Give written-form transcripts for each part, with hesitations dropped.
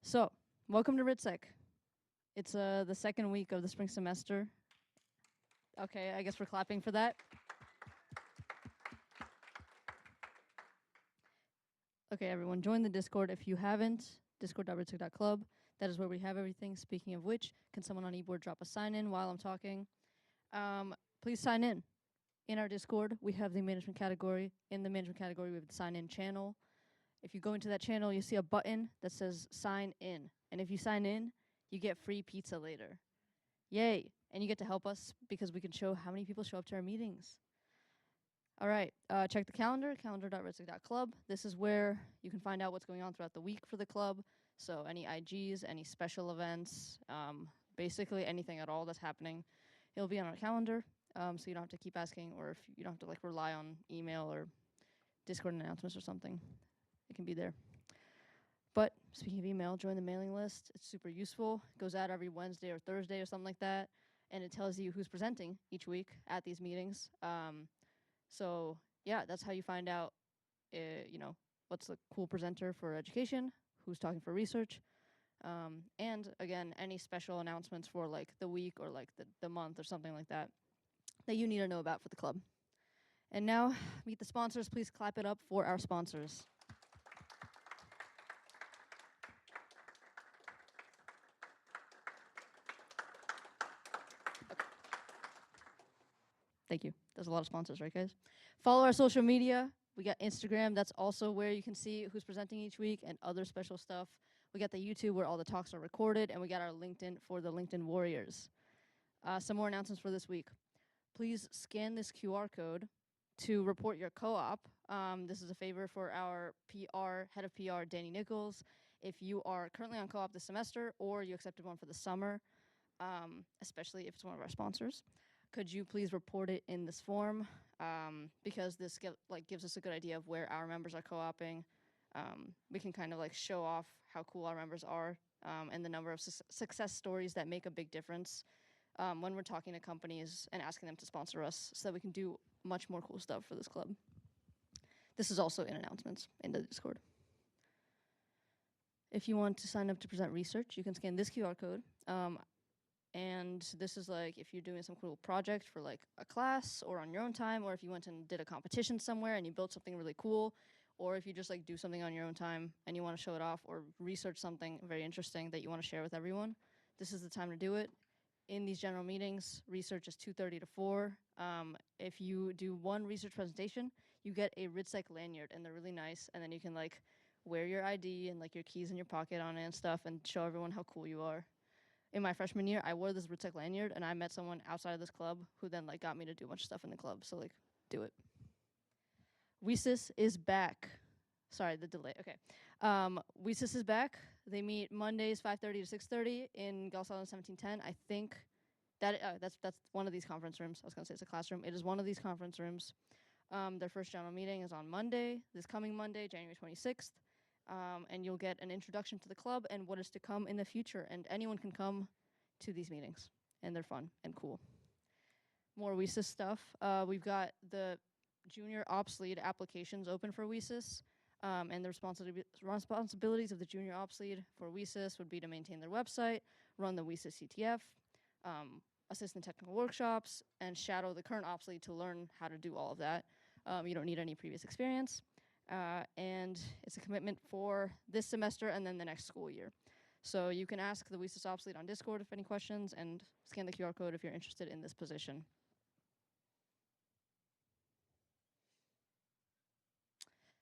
So, welcome to RITSEC. It's the second week of the spring semester. Okay, I guess we're clapping for that. Okay, everyone, join the Discord if you haven't. Discord.ritsec.club. That is where we have everything. Speaking of which, can someone on eBoard drop a sign in while I'm talking? Please sign in. In our Discord, we have the management category. In the management category, we have the sign in channel. If you go into that channel, you see a button that says sign in. And if you sign in, you get free pizza later. Yay. And you get to help us because we can show how many people show up to our meetings. All right, check the calendar, calendar.ritsec.club. This is where you can find out what's going on throughout the week for the club. So any IGs, any special events, basically anything at all that's happening, it'll be on our calendar. So you don't have to keep asking, or if you don't have to like rely on email or Discord announcements or something. It can be there. But speaking of email, join the mailing list. It's super useful. It goes out every Wednesday or Thursday or something like that. And it tells you who's presenting each week at these meetings. So yeah, that's how you find out, what's the cool presenter for education, who's talking for research. And again, any special announcements for like the week or like the month or something like that you need to know about for the club. And now, meet the sponsors. Please clap it up for our sponsors. Thank you. There's a lot of sponsors, right, guys? Follow our social media. We got Instagram. That's also where you can see who's presenting each week and other special stuff. We got the YouTube where all the talks are recorded, and we got our LinkedIn for the LinkedIn Warriors. Some more announcements for this week. Please scan this QR code to report your co-op. This is a favor for our PR, head of PR, Danny Nichols. If you are currently on co-op this semester or you accepted one for the summer, especially if it's one of our sponsors, could you please report it in this form? Because this gives us a good idea of where our members are co-oping. We can kind of like show off how cool our members are and the number of success stories that make a big difference when we're talking to companies and asking them to sponsor us so that we can do much more cool stuff for this club. This is also in announcements in the Discord. If you want to sign up to present research, you can scan this QR code. And this is like if you're doing some cool project for like a class or on your own time, or if you went and did a competition somewhere and you built something really cool, or if you just like do something on your own time and you want to show it off or research something very interesting that you want to share with everyone, this is the time to do it. In these general meetings, research is 2:30 to 4. If you do one research presentation, you get a RITSEC lanyard, and they're really nice. And then you can like wear your ID and like your keys in your pocket on it and stuff and show everyone how cool you are. In my freshman year, I wore this RITSEC lanyard, and I met someone outside of this club who then like got me to do a bunch of stuff in the club. So like, do it. WESIS is back. Sorry, the delay. Okay. WESIS is back. They meet Mondays 5:30 to 6:30 in Gulf Island 1710. I think that's one of these conference rooms. I was gonna say it's a classroom. It is one of these conference rooms. Their first general meeting is on Monday, this coming Monday, January 26th. And you'll get an introduction to the club and what is to come in the future. And anyone can come to these meetings, and they're fun and cool. More WESIS stuff. We've got the junior ops lead applications open for WESIS. And the responsibilities of the junior ops lead for WESIS would be to maintain their website, run the WESIS CTF, assist in technical workshops, and shadow the current ops lead to learn how to do all of that. You don't need any previous experience. And it's a commitment for this semester and then the next school year. So you can ask the WESIS Ops lead on Discord if any questions, and scan the QR code if you're interested in this position.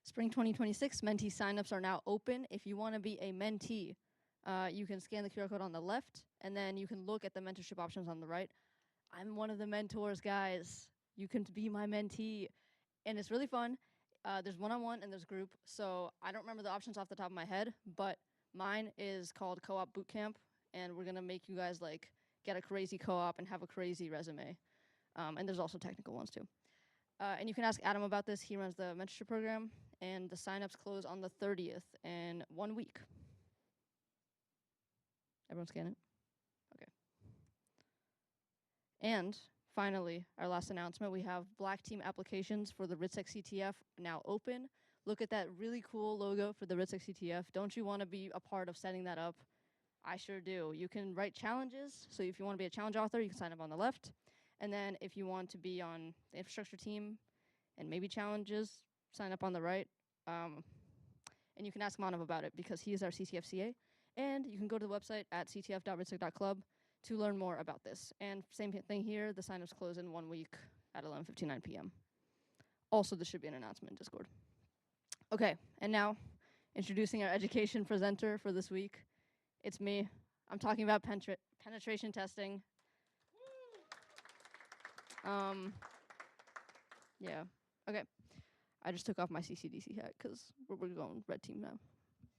Spring 2026 mentee signups are now open. If you want to be a mentee, you can scan the QR code on the left, and then you can look at the mentorship options on the right. I'm one of the mentors, guys. You can be my mentee, and it's really fun. There's one-on-one and there's group, so I don't remember the options off the top of my head, but mine is called Co-op Bootcamp, and we're gonna make you guys like get a crazy co-op and have a crazy resume. And there's also technical ones too. And you can ask Adam about this. He runs the mentorship program, and the signups close on the 30th in 1 week. Everyone scan it? Okay. And finally, our last announcement, we have Black Team applications for the RITSEC CTF now open. look at that really cool logo for the RITSEC CTF. Don't you want to be a part of setting that up? I sure do. You can write challenges. So if you want to be a challenge author, you can sign up on the left. And then if you want to be on the infrastructure team and maybe challenges, sign up on the right. And you can ask Manav about it because he is our CTFCA. And you can go to the website at ctf.ritsec.club to learn more about this. And same thing here, the sign-ups close in 1 week at 11:59 p.m. Also, there should be an announcement in Discord. Okay, and now introducing our education presenter for this week. It's me. I'm talking about penetration testing. Yeah, okay. I just took off my CCDC hat because we're going red team now.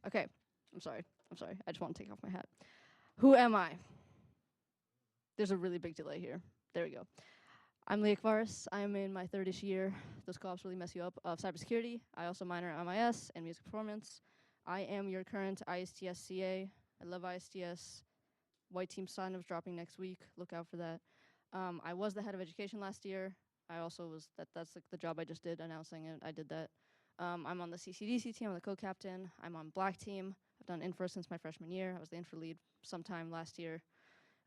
Okay, I'm sorry. I just want to take off my hat. Who am I? There's a really big delay here. There we go. I'm Leah Kvares. I'm in my 3rd-ish year. Those co-ops really mess you up, of cybersecurity. I also minor in MIS and music performance. I am your current ISTS CA. I love ISTS. White team sign-ups dropping next week. Look out for that. I was the head of education last year. I also was, that's like the job I just did, announcing it. I did that. I'm on the CCDC team. I'm the co-captain. I'm on black team. I've done infra since my freshman year. I was the infra lead sometime last year.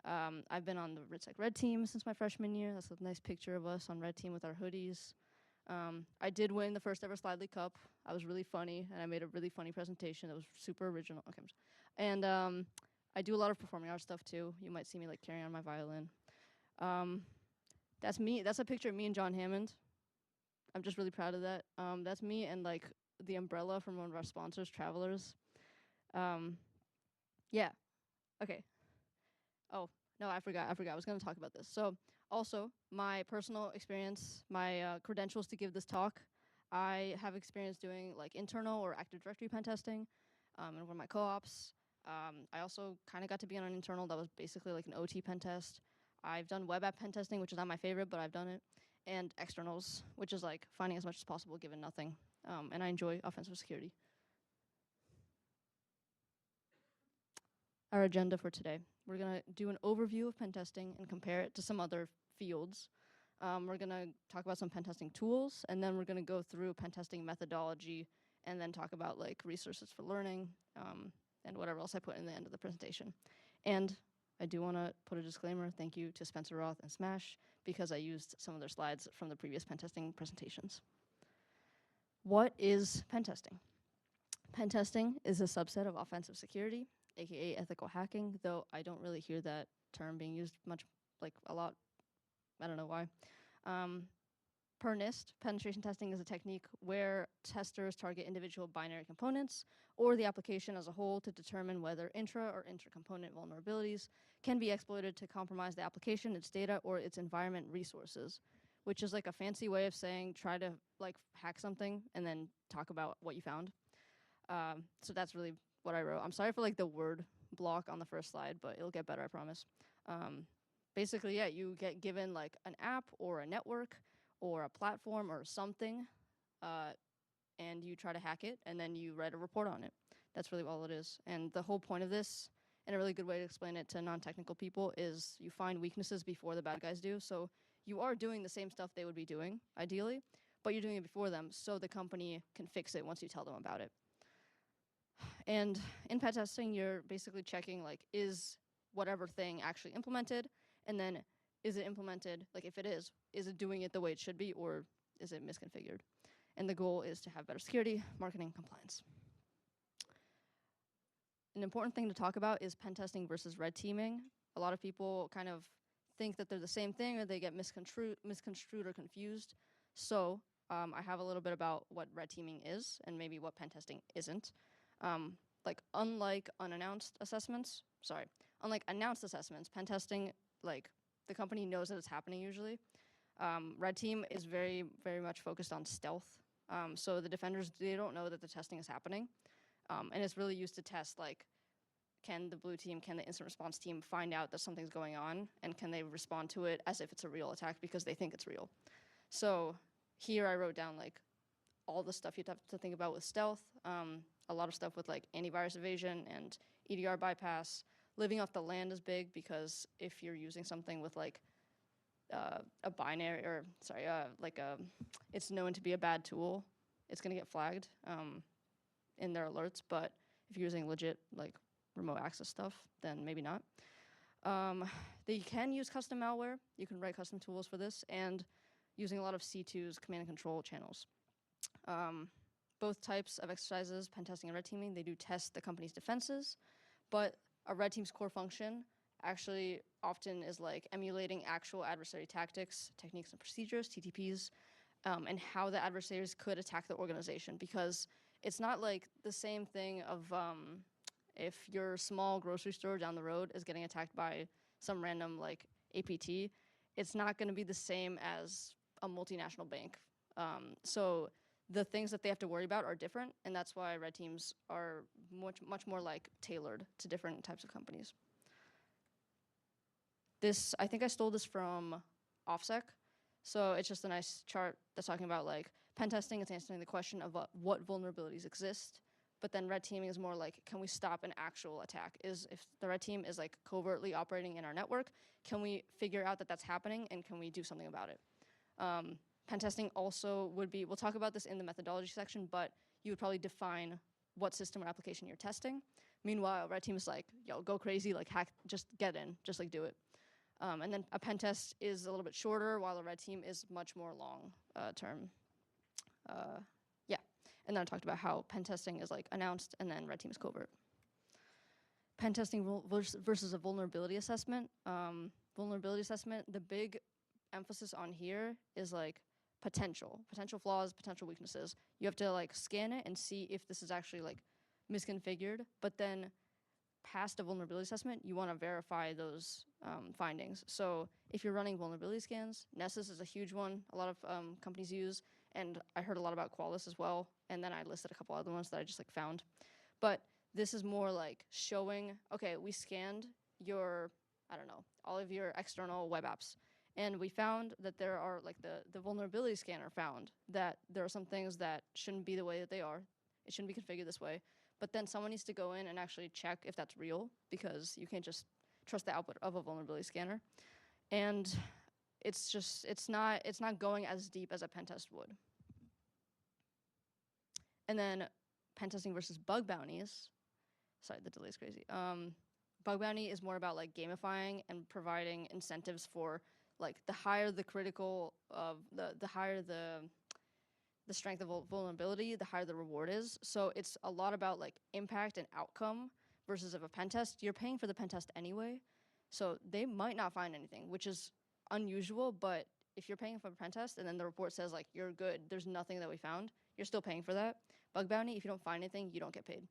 I've been on the RITSEC red team since my freshman year. That's a nice picture of us on red team with our hoodies. I did win the first ever Slidely Cup. I was really funny, and I made a really funny presentation that was super original. Okay, and I do a lot of performing arts stuff too. You might see me like carrying on my violin. That's me. That's a picture of me and John Hammond. I'm just really proud of that. That's me and like the umbrella from one of our sponsors, Travelers. Yeah. Okay. Oh, no, I forgot. I was going to talk about this. So, also, my personal experience, my credentials to give this talk, I have experience doing like internal or Active Directory pen testing in one of my co-ops. I also kind of got to be on an internal that was basically like an OT pen test. I've done web app pen testing, which is not my favorite, but I've done it. And externals, which is like finding as much as possible given nothing. And I enjoy offensive security. Our agenda for today. We're going to do an overview of pen testing and compare it to some other fields. We're going to talk about some pen testing tools, and then we're going to go through pen testing methodology, and then talk about like resources for learning, and whatever else I put in the end of the presentation. And I do want to put a disclaimer. Thank you to Spencer Roth and Smash, because I used some of their slides from the previous pen testing presentations. What is pen testing? Pen testing is a subset of offensive security, aka ethical hacking, though I don't really hear that term being used much, like a lot. I don't know why. Per NIST, penetration testing is a technique where testers target individual binary components or the application as a whole to determine whether intra or inter-component vulnerabilities can be exploited to compromise the application, its data, or its environment resources, which is like a fancy way of saying try to like hack something and then talk about what you found. So that's really what I wrote. I'm sorry for like the word block on the first slide, but it'll get better, I promise. Basically, yeah, you get given like an app or a network or a platform or something, and you try to hack it, and then you write a report on it. That's really all it is. And the whole point of this, and a really good way to explain it to non-technical people, is you find weaknesses before the bad guys do. So you are doing the same stuff they would be doing, ideally, but you're doing it before them so the company can fix it once you tell them about it. And in pen testing, you're basically checking, like, is whatever thing actually implemented? And then is it implemented, like if it is it doing it the way it should be, or is it misconfigured? And the goal is to have better security, marketing, compliance. An important thing to talk about is pen testing versus red teaming. A lot of people kind of think that they're the same thing, or they get misconstrued or confused. So I have a little bit about what red teaming is and maybe what pen testing isn't. Like unlike announced assessments, pen testing, like the company knows that it's happening usually. Red team is very, very much focused on stealth. So the defenders, they don't know that the testing is happening. And it's really used to test, like, can the blue team, can the incident response team find out that something's going on, and can they respond to it as if it's a real attack because they think it's real? So here I wrote down, like, all the stuff you'd have to think about with stealth, a lot of stuff with, like, antivirus evasion and EDR bypass. Living off the land is big because if you're using something with, like, a binary, or, sorry, it's known to be a bad tool, it's going to get flagged in their alerts. But if you're using legit like remote access stuff, then maybe not. They can use custom malware. You can write custom tools for this, and using a lot of C2's command and control channels. Both types of exercises, pen testing and red teaming, they do test the company's defenses, but a red team's core function actually often is like emulating actual adversary tactics, techniques, and procedures, TTPs, and how the adversaries could attack the organization, because it's not like the same thing of if your small grocery store down the road is getting attacked by some random like APT, it's not going to be the same as a multinational bank. So the things that they have to worry about are different, and that's why red teams are much more like tailored to different types of companies. This, I think I stole this from OffSec. So it's just a nice chart that's talking about like pen testing is answering the question of what vulnerabilities exist, but then red teaming is more like, can we stop an actual attack? If the red team is like covertly operating in our network, can we figure out that that's happening, and can we do something about it? Pen testing also would be, we'll talk about this in the methodology section, but you would probably define what system or application you're testing. Meanwhile, red team is like, yo, go crazy, like hack, just get in, just like do it. And then a pen test is a little bit shorter, while a red team is much more long term. Yeah, and then I talked about how pen testing is like announced, and then red team is covert. Pen testing versus a vulnerability assessment. Vulnerability assessment, the big emphasis on here is like potential flaws, potential weaknesses. You have to like scan it and see if this is actually like misconfigured, but then past a vulnerability assessment, you want to verify those findings. So if you're running vulnerability scans, Nessus is a huge one a lot of companies use, and I heard a lot about Qualys as well, and then I listed a couple other ones that I just like found. But this is more like showing, okay, we scanned your, I don't know, all of your external web apps, and we found that there are, like the vulnerability scanner found that there are some things that shouldn't be the way that they are. It shouldn't be configured this way. But then someone needs to go in and actually check if that's real, because you can't just trust the output of a vulnerability scanner. And it's not going as deep as a pen test would. And then pen testing versus bug bounties. Sorry, the delay is crazy. Bug bounty is more about like gamifying and providing incentives for like the higher the critical of the higher the strength of vulnerability, the higher the reward is. So it's a lot about like impact and outcome versus of a pen test. You're paying for the pen test anyway, so they might not find anything, which is unusual. But if you're paying for a pen test and then the report says like you're good, there's nothing that we found, you're still paying for that. Bug bounty, if you don't find anything, you don't get paid.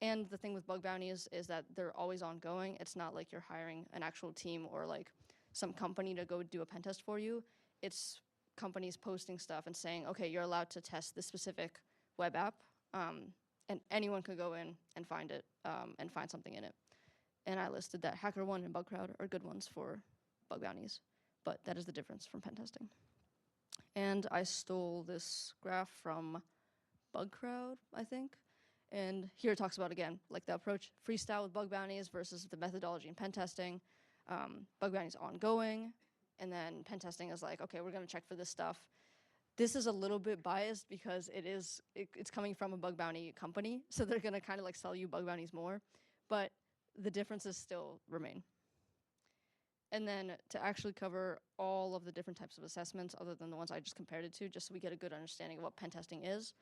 And the thing with bug bounties is that they're always ongoing. It's not like you're hiring an actual team or like some company to go do a pen test for you. It's companies posting stuff and saying, okay, you're allowed to test this specific web app, and anyone could go in and find it and find something in it. And I listed that HackerOne and BugCrowd are good ones for bug bounties, but that is the difference from pen testing. And I stole this graph from BugCrowd, I think. And here it talks about, again, like the approach, freestyle with bug bounties versus the methodology in pen testing. Bug bounty is ongoing, and then pen testing is like, okay, we're going to check for this stuff. This is a little bit biased because it's coming from a bug bounty company, so they're going to kind of like sell you bug bounties more, but the differences still remain. And then to actually cover all of the different types of assessments other than the ones I just compared it to, just so we get a good understanding of what pen testing is.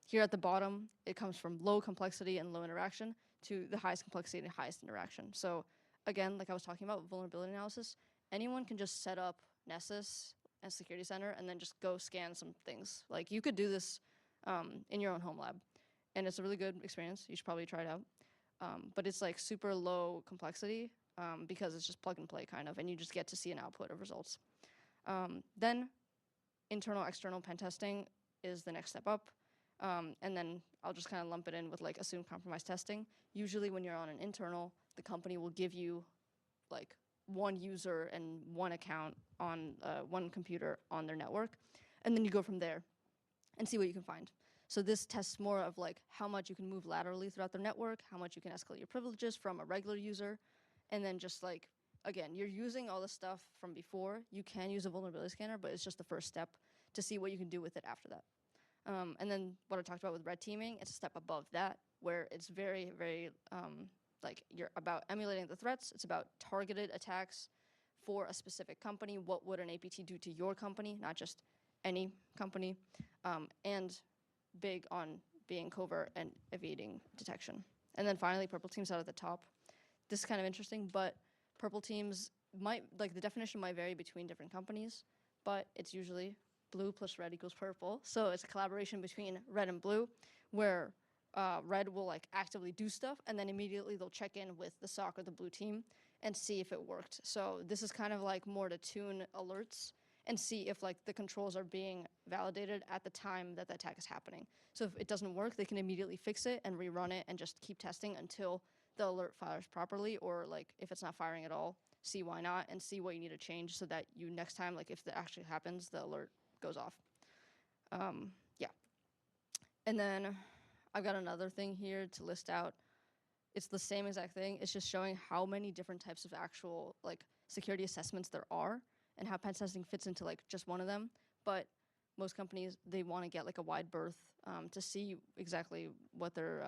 Here at the bottom, it comes from low complexity and low interaction to the highest complexity and highest interaction. So again, like I was talking about vulnerability analysis, anyone can just set up Nessus and Security Center and then just go scan some things. Like you could do this in your own home lab, and it's a really good experience. You should probably try it out. But it's like super low complexity because it's just plug and play kind of, and you just get to see an output of results. Then internal, external pen testing is the next step up. And then I'll just kind of lump it in with like assumed compromise testing. Usually when you're on an internal, the company will give you like one user and one account on one computer on their network. And then you go from there and see what you can find. So this tests more of like how much you can move laterally throughout the network, how much you can escalate your privileges from a regular user. And then just like, again, you're using all the stuff from before. You can use a vulnerability scanner, but it's just the first step to see what you can do with it after that. And then what I talked about with red teaming, it's a step above that, where it's very, very like you're about emulating the threats. It's about targeted attacks for a specific company. What would an APT do to your company, not just any company, and big on being covert and evading detection. And then finally, purple teams out at the top. This is kind of interesting, but purple teams might, like the definition might vary between different companies, but it's usually blue plus red equals purple. So it's a collaboration between red and blue, where red will like actively do stuff, and then immediately they'll check in with the SOC or the blue team and see if it worked. So this is kind of like more to tune alerts and see if like the controls are being validated at the time that the attack is happening. So if it doesn't work, they can immediately fix it and rerun it and just keep testing until the alert fires properly, or like if it's not firing at all, see why not and see what you need to change so that you next time, like if that actually happens, the alert goes off. Yeah. And then I've got another thing here to list out. It's the same exact thing. It's just showing how many different types of actual like security assessments there are and how pen testing fits into like just one of them. But most companies, they want to get like a wide berth to see exactly what they're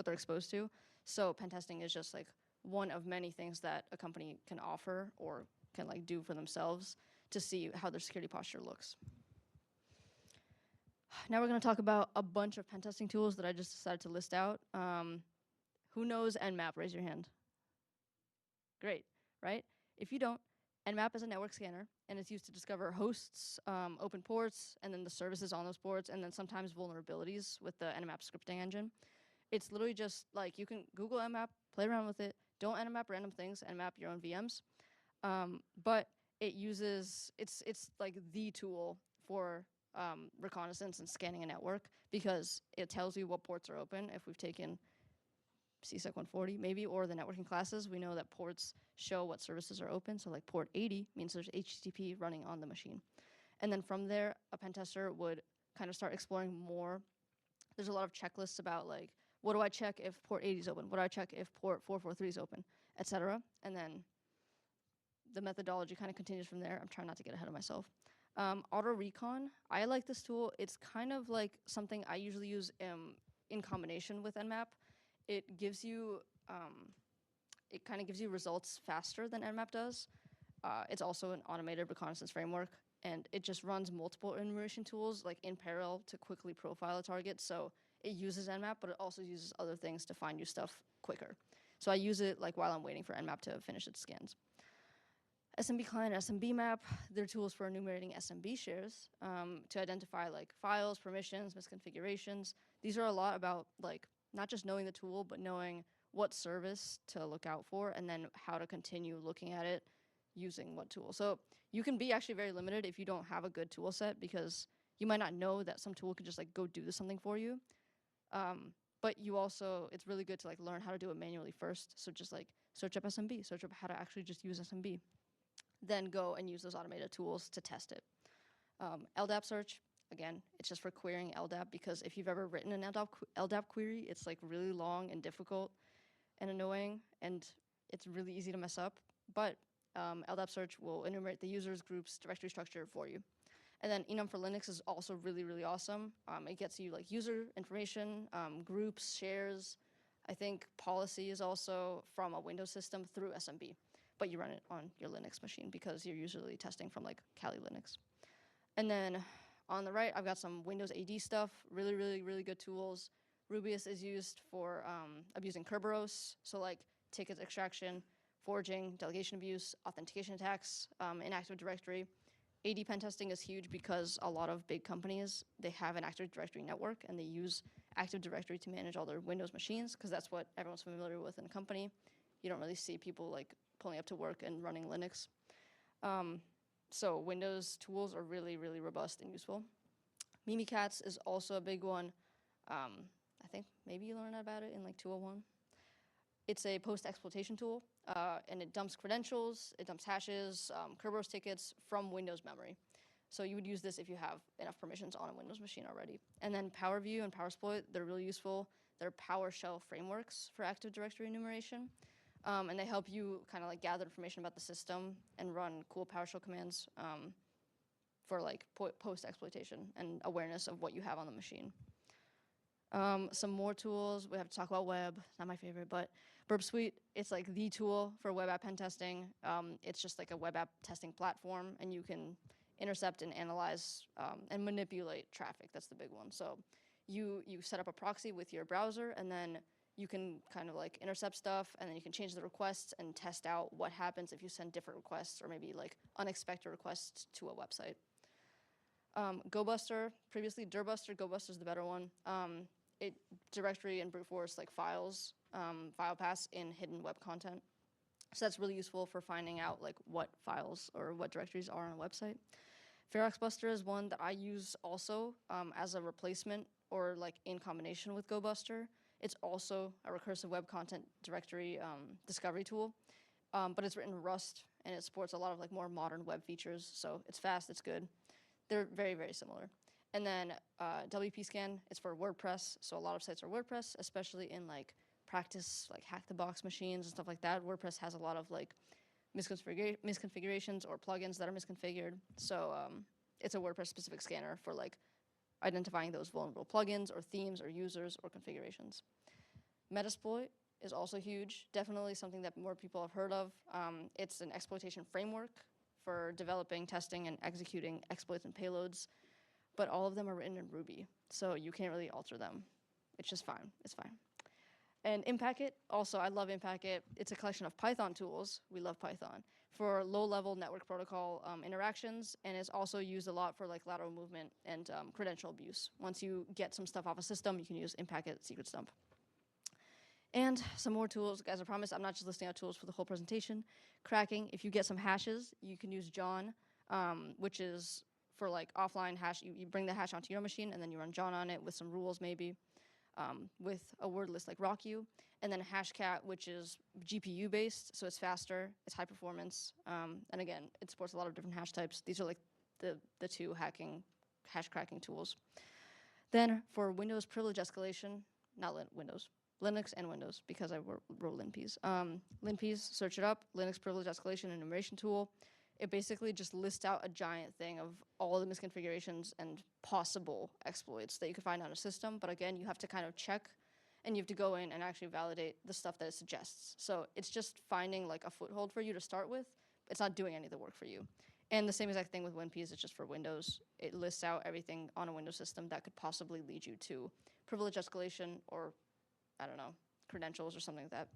exposed to. So pen testing is just like one of many things that a company can offer or can like do for themselves to see how their security posture looks. Now we're going to talk about a bunch of pen testing tools that I just decided to list out. Who knows Nmap? Raise your hand. Great, right? If you don't, Nmap is a network scanner, and it's used to discover hosts, open ports, and then the services on those ports, and then sometimes vulnerabilities with the Nmap scripting engine. It's literally just like you can Google Nmap, play around with it. Don't Nmap random things, Nmap your own VMs. But it uses, it's like the tool for reconnaissance and scanning a network because it tells you what ports are open. If we've taken CSEC 140 maybe, or the networking classes, we know that ports show what services are open. So like port 80 means there's HTTP running on the machine. And then from there, a pen tester would kind of start exploring more. There's a lot of checklists about like, what do I check if port 80 is open? What do I check if port 443 is open, etc. And then the methodology kind of continues from there. I'm trying not to get ahead of myself. Auto Recon, I like this tool. It's kind of like something I usually use in combination with Nmap. It gives you, it kind of gives you results faster than Nmap does. It's also an automated reconnaissance framework, and it just runs multiple enumeration tools like in parallel to quickly profile a target. So it uses Nmap, but it also uses other things to find you stuff quicker. So I use it like while I'm waiting for Nmap to finish its scans. SMB client, SMB map, they're tools for enumerating SMB shares to identify like files, permissions, misconfigurations. These are a lot about like not just knowing the tool, but knowing what service to look out for and then how to continue looking at it using what tool. So you can be actually very limited if you don't have a good tool set because you might not know that some tool could just like go do something for you. But you also, it's really good to like learn how to do it manually first. So just like search up SMB, search up how to actually just use SMB. Then go and use those automated tools to test it. LDAP search, again, it's just for querying LDAP because if you've ever written an LDAP query, it's like really long and difficult and annoying, and it's really easy to mess up. But LDAP search will enumerate the users, groups, directory structure for you. And then enum for Linux is also really, really awesome. It gets you like user information, groups, shares. I think policy is also from a Windows system through SMB. But you run it on your Linux machine because you're usually testing from like Kali Linux. And then on the right, I've got some Windows AD stuff, really, really, really good tools. Rubius is used for abusing Kerberos, so like ticket extraction, forging, delegation abuse, authentication attacks in Active Directory. AD pen testing is huge because a lot of big companies, they have an Active Directory network and they use Active Directory to manage all their Windows machines because that's what everyone's familiar with in a company. You don't really see people like pulling up to work and running Linux. So Windows tools are really, really robust and useful. Mimikatz is also a big one. I think maybe you learned about it in like 201. It's a post-exploitation tool, and it dumps credentials, it dumps hashes, Kerberos tickets from Windows memory. So you would use this if you have enough permissions on a Windows machine already. And then PowerView and PowerSploit, they're really useful. They're PowerShell frameworks for Active Directory enumeration. And they help you kind of like gather information about the system and run cool PowerShell commands for like post exploitation and awareness of what you have on the machine. Some more tools. We have to talk about web. Not my favorite, but Burp Suite. It's like the tool for web app pen testing. It's just like a web app testing platform, and you can intercept and analyze and manipulate traffic. That's the big one. So you set up a proxy with your browser, and then you can kind of like intercept stuff, and then you can change the requests and test out what happens if you send different requests or maybe like unexpected requests to a website. GoBuster, previously Dirbuster, GoBuster is the better one. It directory and brute force like files, file paths in hidden web content. So that's really useful for finding out like what files or what directories are on a website. Feroxbuster is one that I use also as a replacement or like in combination with GoBuster. It's also a recursive web content directory discovery tool, but it's written in Rust and it supports a lot of like more modern web features. So it's fast, it's good. They're very, very similar. And then WP Scan is for WordPress. So a lot of sites are WordPress, especially in like practice, like hack the box machines and stuff like that. WordPress has a lot of like misconfigurations or plugins that are misconfigured. So it's a WordPress specific scanner for like identifying those vulnerable plugins or themes or users or configurations. Metasploit is also huge, definitely something that more people have heard of. It's an exploitation framework for developing, testing, and executing exploits and payloads, but all of them are written in Ruby, so you can't really alter them. It's just fine, it's fine. And Impacket, also I love Impacket. It's a collection of Python tools, we love Python, for low-level network protocol interactions, and it's also used a lot for like lateral movement and credential abuse. Once you get some stuff off a system, you can use Impacket secret stump. And some more tools. Guys, I promise I'm not just listing out tools for the whole presentation. Cracking, if you get some hashes, you can use John, which is for like offline hash. You bring the hash onto your machine, and then you run John on it with some rules maybe, with a word list like RockU. And then Hashcat, which is GPU based, so it's faster, it's high performance. And again, it supports a lot of different hash types. These are like the two hash cracking tools. Then for Windows privilege escalation, not Windows, Linux and Windows, because I wrote LinPs. LinPs, search it up, Linux privilege escalation and enumeration tool. It basically just lists out a giant thing of all the misconfigurations and possible exploits that you could find on a system. But again, you have to kind of check, and you have to go in and actually validate the stuff that it suggests. So it's just finding like a foothold for you to start with. It's not doing any of the work for you. And the same exact thing with WinPs, it's just for Windows. It lists out everything on a Windows system that could possibly lead you to privilege escalation or, I don't know, credentials or something like that.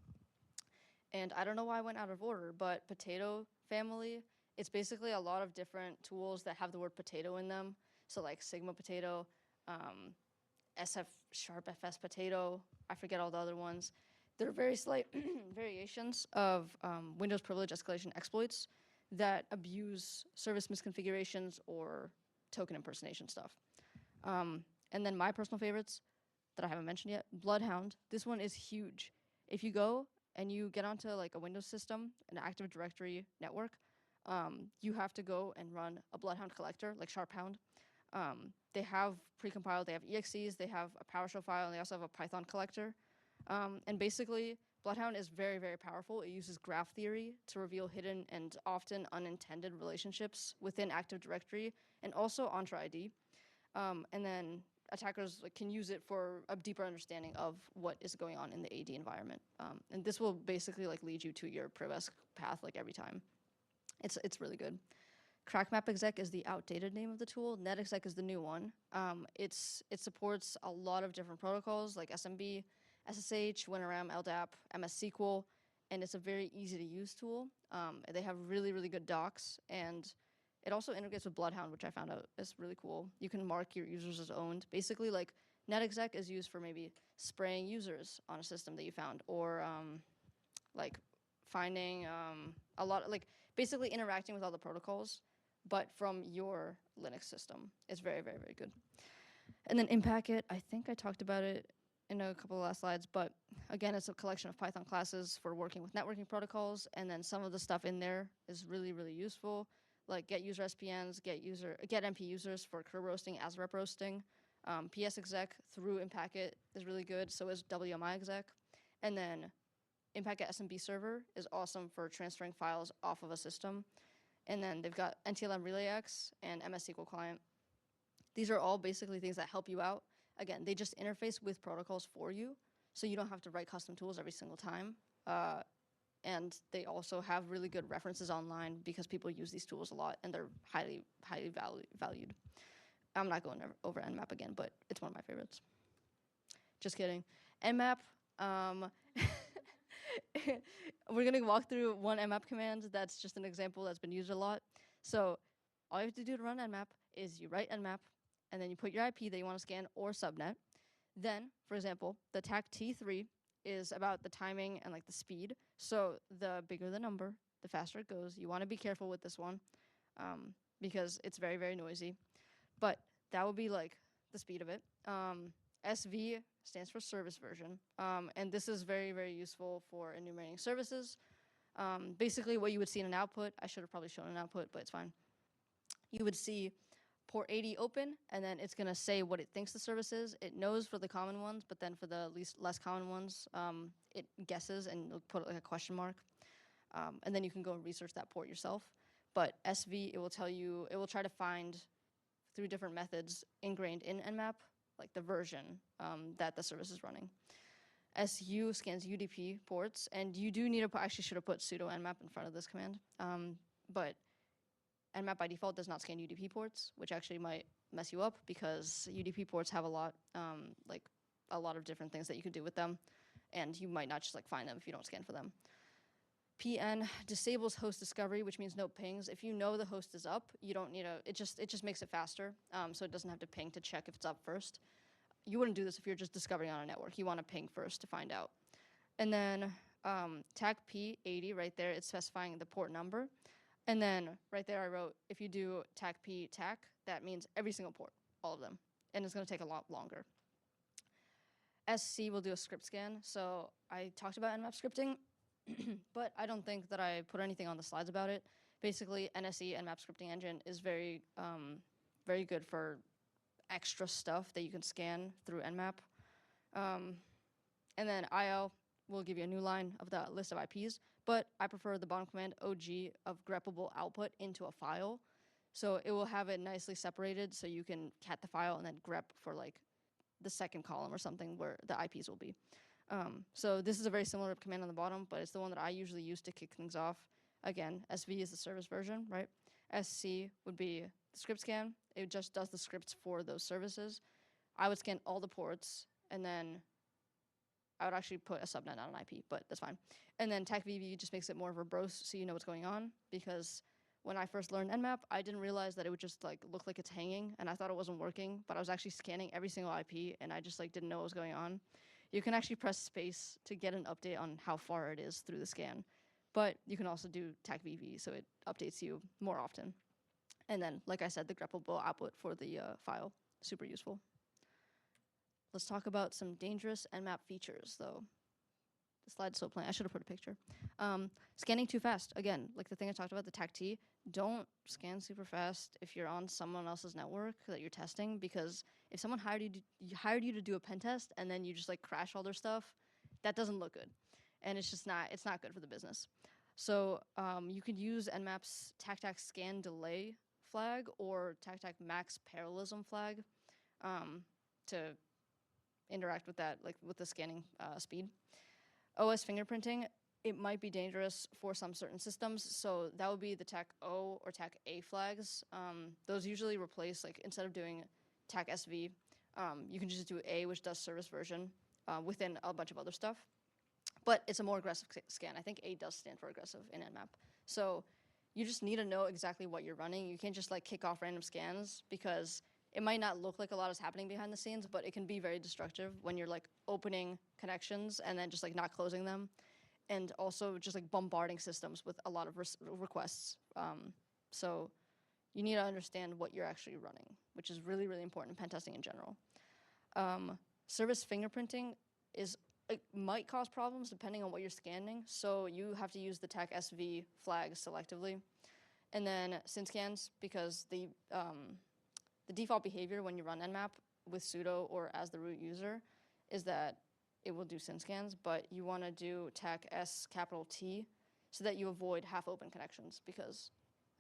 And I don't know why I went out of order, but Potato family, it's basically a lot of different tools that have the word potato in them. So like Sigma Potato, SF Sharp FS Potato, I forget all the other ones. They're very slight variations of Windows privilege escalation exploits that abuse service misconfigurations or token impersonation stuff. And then my personal favorites that I haven't mentioned yet, Bloodhound. This one is huge. If you go and you get onto like a Windows system, an Active Directory network, you have to go and run a Bloodhound collector, like SharpHound. They have precompiled, they have EXEs, they have a PowerShell file, and they also have a Python collector. And basically, Bloodhound is very, very powerful. It uses graph theory to reveal hidden and often unintended relationships within Active Directory and also Entra ID. And then attackers can use it for a deeper understanding of what is going on in the AD environment. And this will basically like lead you to your PrivEsc path like every time. It's really good. CrackMapExec is the outdated name of the tool. NetExec is the new one. It supports a lot of different protocols like SMB, SSH, WinRM, LDAP, MS SQL, and it's a very easy to use tool. They have really, really good docs, and it also integrates with Bloodhound, which I found out is really cool. You can mark your users as owned. Basically, like NetExec is used for maybe spraying users on a system that you found, or like finding a lot of, like basically interacting with all the protocols, but from your Linux system. It's very, very, very good. And then Impacket, I think I talked about it in a couple of last slides, but again, it's a collection of Python classes for working with networking protocols, and then some of the stuff in there is really, really useful, like get user SPNs, get MP users for crew roasting, as rep roasting. PSExec through Impacket is really good, so is WMIexec. And then Impacket SMB server is awesome for transferring files off of a system. And then they've got NTLM RelayX and MS SQL Client. These are all basically things that help you out. Again, they just interface with protocols for you, so you don't have to write custom tools every single time. And they also have really good references online because people use these tools a lot, and they're highly, highly valued. I'm not going over Nmap again, but it's one of my favorites. Just kidding. Nmap, we're going to walk through one nmap command that's just an example that's been used a lot. So all you have to do to run nmap is you write nmap, and then you put your IP that you want to scan or subnet. Then, for example, the TAC T3 is about the timing and like the speed. So the bigger the number, the faster it goes. You want to be careful with this one because it's very, very noisy. But that would be like the speed of it. SV stands for service version. And this is very, very useful for enumerating services. Basically what you would see in an output, I should have probably shown an output, but it's fine. You would see port 80 open, and then it's gonna say what it thinks the service is. It knows for the common ones, but then for the less common ones, it guesses and it'll put like a question mark. And then you can go and research that port yourself. But SV, it will tell you, it will try to find through different methods ingrained in Nmap, like the version that the service is running. SU scans UDP ports, and you do need to actually should have put sudo nmap in front of this command. But Nmap by default does not scan UDP ports, which actually might mess you up because UDP ports have a lot of different things that you could do with them, and you might not just like find them if you don't scan for them. PN disables host discovery, which means no pings. If you know the host is up, you don't need it just makes it faster, so it doesn't have to ping to check if it's up first. You wouldn't do this if you're just discovering on a network. You want to ping first to find out. And then TAC P80 right there, it's specifying the port number. And then right there I wrote, if you do TAC P TAC, that means every single port, all of them. And it's going to take a lot longer. SC will do a script scan. So I talked about Nmap scripting, but I don't think that I put anything on the slides about it. Basically, NSE, Nmap scripting engine, is very, very good for extra stuff that you can scan through Nmap. And then IL will give you a new line of the list of IPs, but I prefer the bottom command OG of greppable output into a file. So it will have it nicely separated so you can cat the file and then grep for like the second column or something where the IPs will be. So this is a very similar command on the bottom, but it's the one that I usually use to kick things off. Again, SV is the service version, right? SC would be the script scan. It just does the scripts for those services. I would scan all the ports, and then I would actually put a subnet on an IP, but that's fine. And then TAC-VV just makes it more verbose so you know what's going on, because when I first learned Nmap, I didn't realize that it would just like look like it's hanging, and I thought it wasn't working, but I was actually scanning every single IP, and I just like didn't know what was going on. You can actually press space to get an update on how far it is through the scan, but you can also do TAC-VV, so it updates you more often. And then, like I said, the greppable output for the file, super useful. Let's talk about some dangerous Nmap features, though. The slide's so plain. I should have put a picture. Scanning too fast. Again, like the thing I talked about, the TAC-T, don't scan super fast if you're on someone else's network that you're testing, because if someone hired you to do a pen test and then you just like crash all their stuff, that doesn't look good. And it's just not, it's not good for the business. So you could use Nmap's TAC-TAC scan delay flag or TAC-TAC max parallelism flag to interact with that, like with the scanning speed. OS fingerprinting, it might be dangerous for some certain systems, so that would be the TAC-O or TAC-A flags. Those usually replace, like instead of doing TAC-SV, you can just do A, which does service version within a bunch of other stuff. But it's a more aggressive scan. I think A does stand for aggressive in Nmap. So you just need to know exactly what you're running. You can't just like kick off random scans, because it might not look like a lot is happening behind the scenes, but it can be very destructive when you're like opening connections and then just like not closing them, and also just like bombarding systems with a lot of requests. So you need to understand what you're actually running, which is really, really important in pen testing in general. Service fingerprinting it might cause problems depending on what you're scanning, so you have to use the TAC-SV flag selectively. And then SYN scans, because the default behavior when you run Nmap with sudo or as the root user is that it will do SYN scans, but you want to do TAC-S capital T so that you avoid half-open connections, because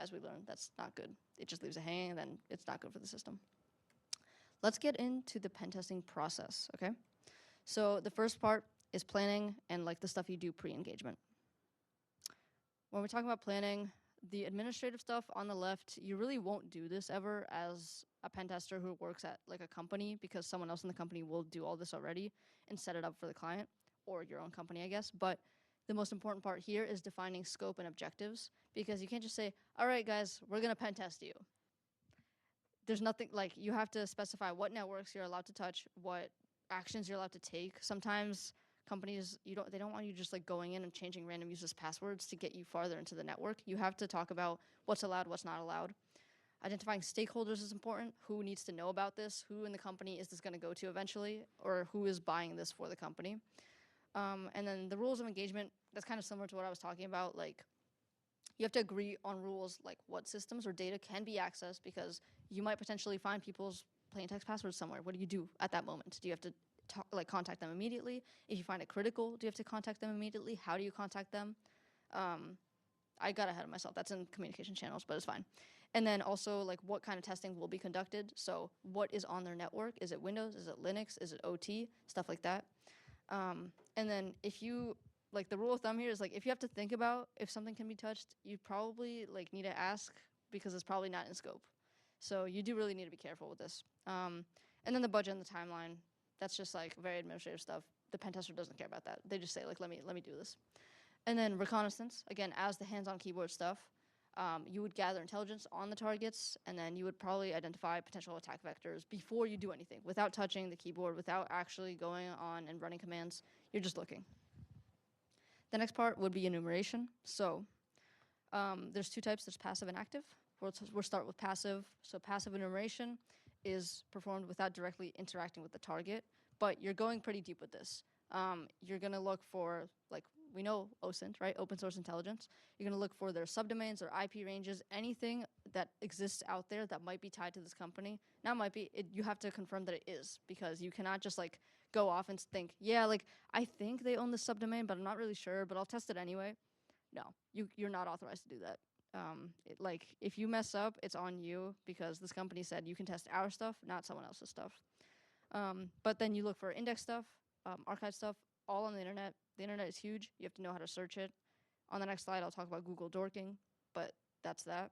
as we learned, that's not good. It just leaves it hanging, and then it's not good for the system. Let's get into the pen testing process, okay? So the first part is planning and like the stuff you do pre-engagement. When we're talking about planning, the administrative stuff on the left, you really won't do this ever as a pen tester who works at like a company, because someone else in the company will do all this already and set it up for the client, or your own company, I guess. But the most important part here is defining scope and objectives, because you can't just say, all right, guys, we're going to pen test you. There's nothing, like, you have to specify what networks you're allowed to touch, what actions you're allowed to take. Sometimes companies, they don't want you just like going in and changing random users' passwords to get you farther into the network. You have to talk about what's allowed, what's not allowed. Identifying stakeholders is important. Who needs to know about this? Who in the company is this going to go to eventually? Or who is buying this for the company? And then the rules of engagement, that's kind of similar to what I was talking about. Like, you have to agree on rules, like what systems or data can be accessed, because you might potentially find people's plain text passwords somewhere. What do you do at that moment? Do you have to contact them immediately? If you find it critical, do you have to contact them immediately? How do you contact them? I got ahead of myself. That's in communication channels, but it's fine. And then also, like, what kind of testing will be conducted? So what is on their network? Is it Windows? Is it Linux? Is it OT? Stuff like that. And then if you, like, the rule of thumb here is, like, if you have to think about if something can be touched, you probably, like, need to ask, because it's probably not in scope. So you do really need to be careful with this. And then the budget and the timeline, that's just, like, very administrative stuff. The pen tester doesn't care about that. They just say, like, let me do this. And then reconnaissance, again, as the hands-on keyboard stuff, you would gather intelligence on the targets, and then you would probably identify potential attack vectors before you do anything, without touching the keyboard, without actually going on and running commands. You're just looking. The next part would be enumeration. So there's two types. There's passive and active. We'll start with passive. So passive enumeration is performed without directly interacting with the target, but you're going pretty deep with this. You're going to look for, like, we know OSINT, right? Open source intelligence. You're going to look for their subdomains or IP ranges, anything that exists out there that might be tied to this company. Now, might be, you have to confirm that it is, because you cannot just like go off and think, yeah, like, I think they own the subdomain, but I'm not really sure, but I'll test it anyway. No, you're not authorized to do that. Like, if you mess up, it's on you, because this company said you can test our stuff, not someone else's stuff. But then you look for index stuff, archive stuff, all on the internet. The internet is huge. You have to know how to search it. On the next slide, I'll talk about Google dorking, but that's that.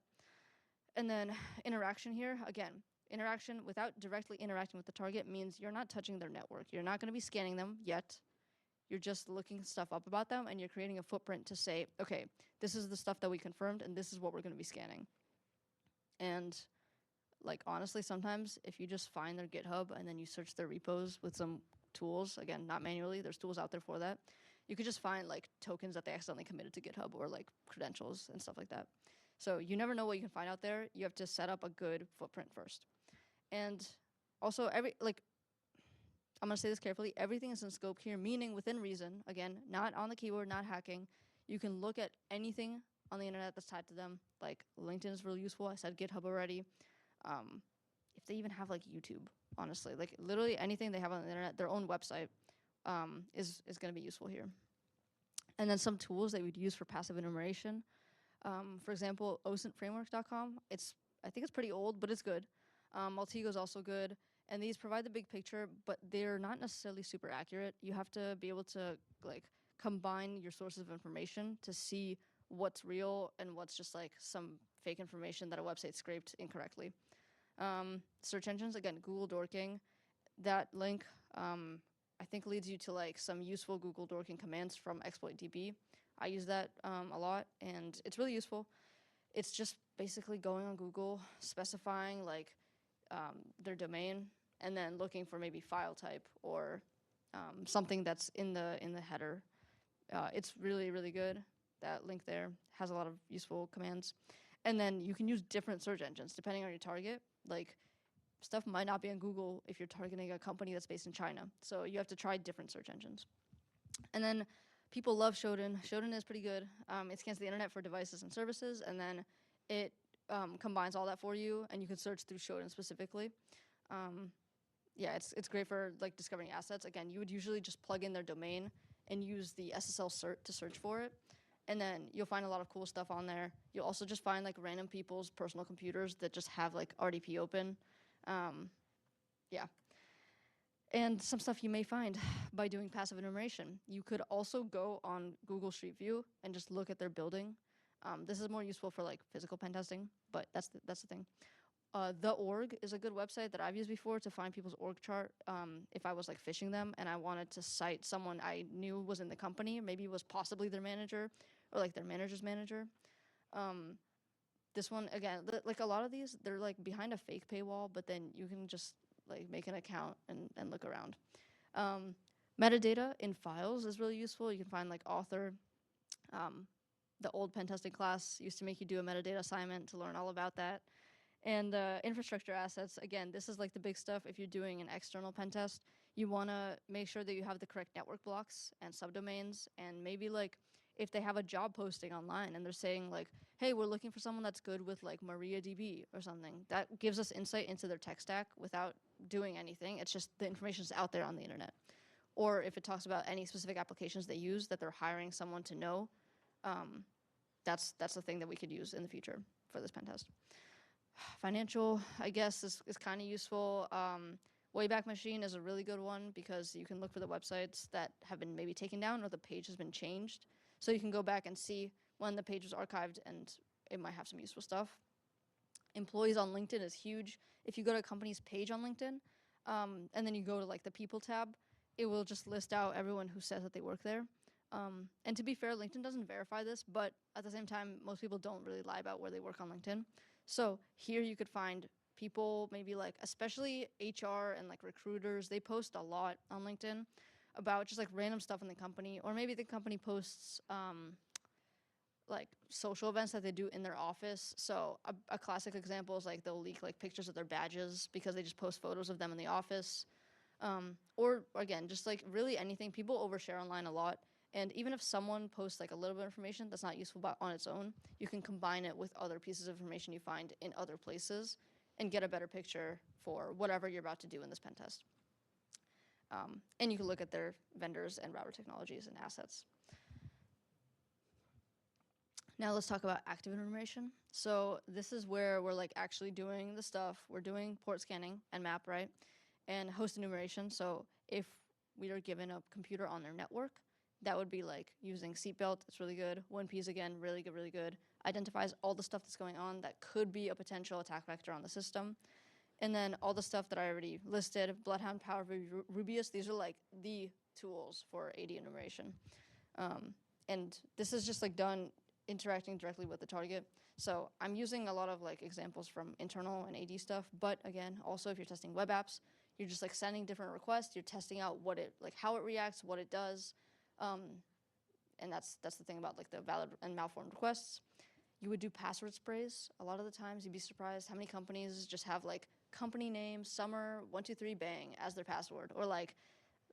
And then interaction here, again, interaction without directly interacting with the target means you're not touching their network. You're not going to be scanning them yet. You're just looking stuff up about them, and you're creating a footprint to say, okay, this is the stuff that we confirmed, and this is what we're going to be scanning. And, like, honestly, sometimes if you just find their GitHub and then you search their repos with some tools, again, not manually, there's tools out there for that, you could just find, like, tokens that they accidentally committed to GitHub, or, like, credentials and stuff like that. So you never know what you can find out there. You have to set up a good footprint first. And also, I'm going to say this carefully, everything is in scope here, meaning within reason. Again, not on the keyboard, not hacking. You can look at anything on the internet that's tied to them. Like, LinkedIn is really useful. I said GitHub already. If they even have, like, YouTube, honestly. Like, literally anything they have on the internet, their own website, is going to be useful here. And then some tools that we'd use for passive enumeration. For example, osintframework.com. I think it's pretty old, but it's good. Maltigo is also good. And these provide the big picture, but they're not necessarily super accurate. You have to be able to, like, combine your sources of information to see what's real and what's just, like, some fake information that a website scraped incorrectly. Search engines, again, Google dorking. That link, I think, leads you to, like, some useful Google dorking commands from ExploitDB. I use that a lot, and it's really useful. It's just basically going on Google, specifying, like, their domain, and then looking for maybe file type or something that's in the header. It's really, really good. That link there has a lot of useful commands. And then you can use different search engines depending on your target. Like, stuff might not be on Google if you're targeting a company that's based in China. So you have to try different search engines. And then people love Shodan. Shodan is pretty good. It scans the internet for devices and services, and then it combines all that for you, and you can search through Shodan specifically. Yeah, it's great for, like, discovering assets. Again, you would usually just plug in their domain and use the SSL cert to search for it. And then you'll find a lot of cool stuff on there. You'll also just find like random people's personal computers that just have like RDP open. Yeah. And some stuff you may find by doing passive enumeration. You could also go on Google Street View and just look at their building. This is more useful for like physical pen testing, but that's the thing. The org is a good website that I've used before to find people's org chart. If I was like phishing them and I wanted to cite someone I knew was in the company, maybe was possibly their manager or like their manager's manager. This one, again, like a lot of these, they're like behind a fake paywall, but then you can just like make an account and look around. Metadata in files is really useful. You can find like author. The old pen testing class used to make you do a metadata assignment to learn all about that. And infrastructure assets, again, this is like the big stuff. If you're doing an external pen test, you want to make sure that you have the correct network blocks and subdomains, and maybe like if they have a job posting online and they're saying like, hey, we're looking for someone that's good with like MariaDB or something, that gives us insight into their tech stack without doing anything. It's just the information's out there on the internet. Or if it talks about any specific applications they use that they're hiring someone to know, that's the thing that we could use in the future for this pen test. Financial, I guess, is kind of useful. Wayback Machine is a really good one because you can look for the websites that have been maybe taken down or the page has been changed. So you can go back and see when the page was archived, and it might have some useful stuff. Employees on LinkedIn is huge. If you go to a company's page on LinkedIn, and then you go to like the people tab, it will just list out everyone who says that they work there. And to be fair, LinkedIn doesn't verify this, but at the same time, most people don't really lie about where they work on LinkedIn. So here you could find people, maybe like, especially HR and like recruiters, they post a lot on LinkedIn about just like random stuff in the company, or maybe the company posts like social events that they do in their office. So a classic example is like they'll leak like pictures of their badges because they just post photos of them in the office. Or again, just like really anything. People overshare online a lot. And even if someone posts like a little bit of information that's not useful on its own, you can combine it with other pieces of information you find in other places and get a better picture for whatever you're about to do in this pen test. And you can look at their vendors and router technologies and assets. Now let's talk about active enumeration. So this is where we're like actually doing the stuff. We're doing port scanning and map, right? And host enumeration. So if we are given a computer on their network, that would be like using seatbelt. It's really good. 1Ps again, really good, really good. Identifies all the stuff that's going on that could be a potential attack vector on the system. And then all the stuff that I already listed, Bloodhound, Power, Rubius, these are like the tools for AD enumeration. And this is just like done interacting directly with the target. So I'm using a lot of like examples from internal and AD stuff, but again, also if you're testing web apps, you're just like sending different requests, you're testing out what it, like how it reacts, what it does. And that's the thing about like the valid and malformed requests. You would do password sprays. A lot of the times you'd be surprised how many companies just have like company name, summer, 123 bang as their password. Or like,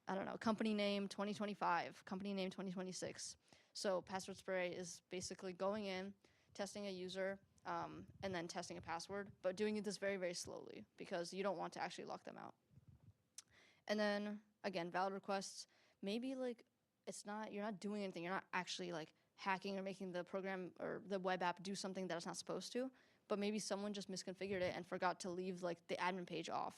I don't know, company name 2025, company name 2026. So password spray is basically going in, testing a user, and then testing a password, but doing this very, very slowly because you don't want to actually lock them out. And then again, valid requests, maybe like you're not doing anything. You're not actually like hacking or making the program or the web app do something that it's not supposed to, but maybe someone just misconfigured it and forgot to leave like the admin page off.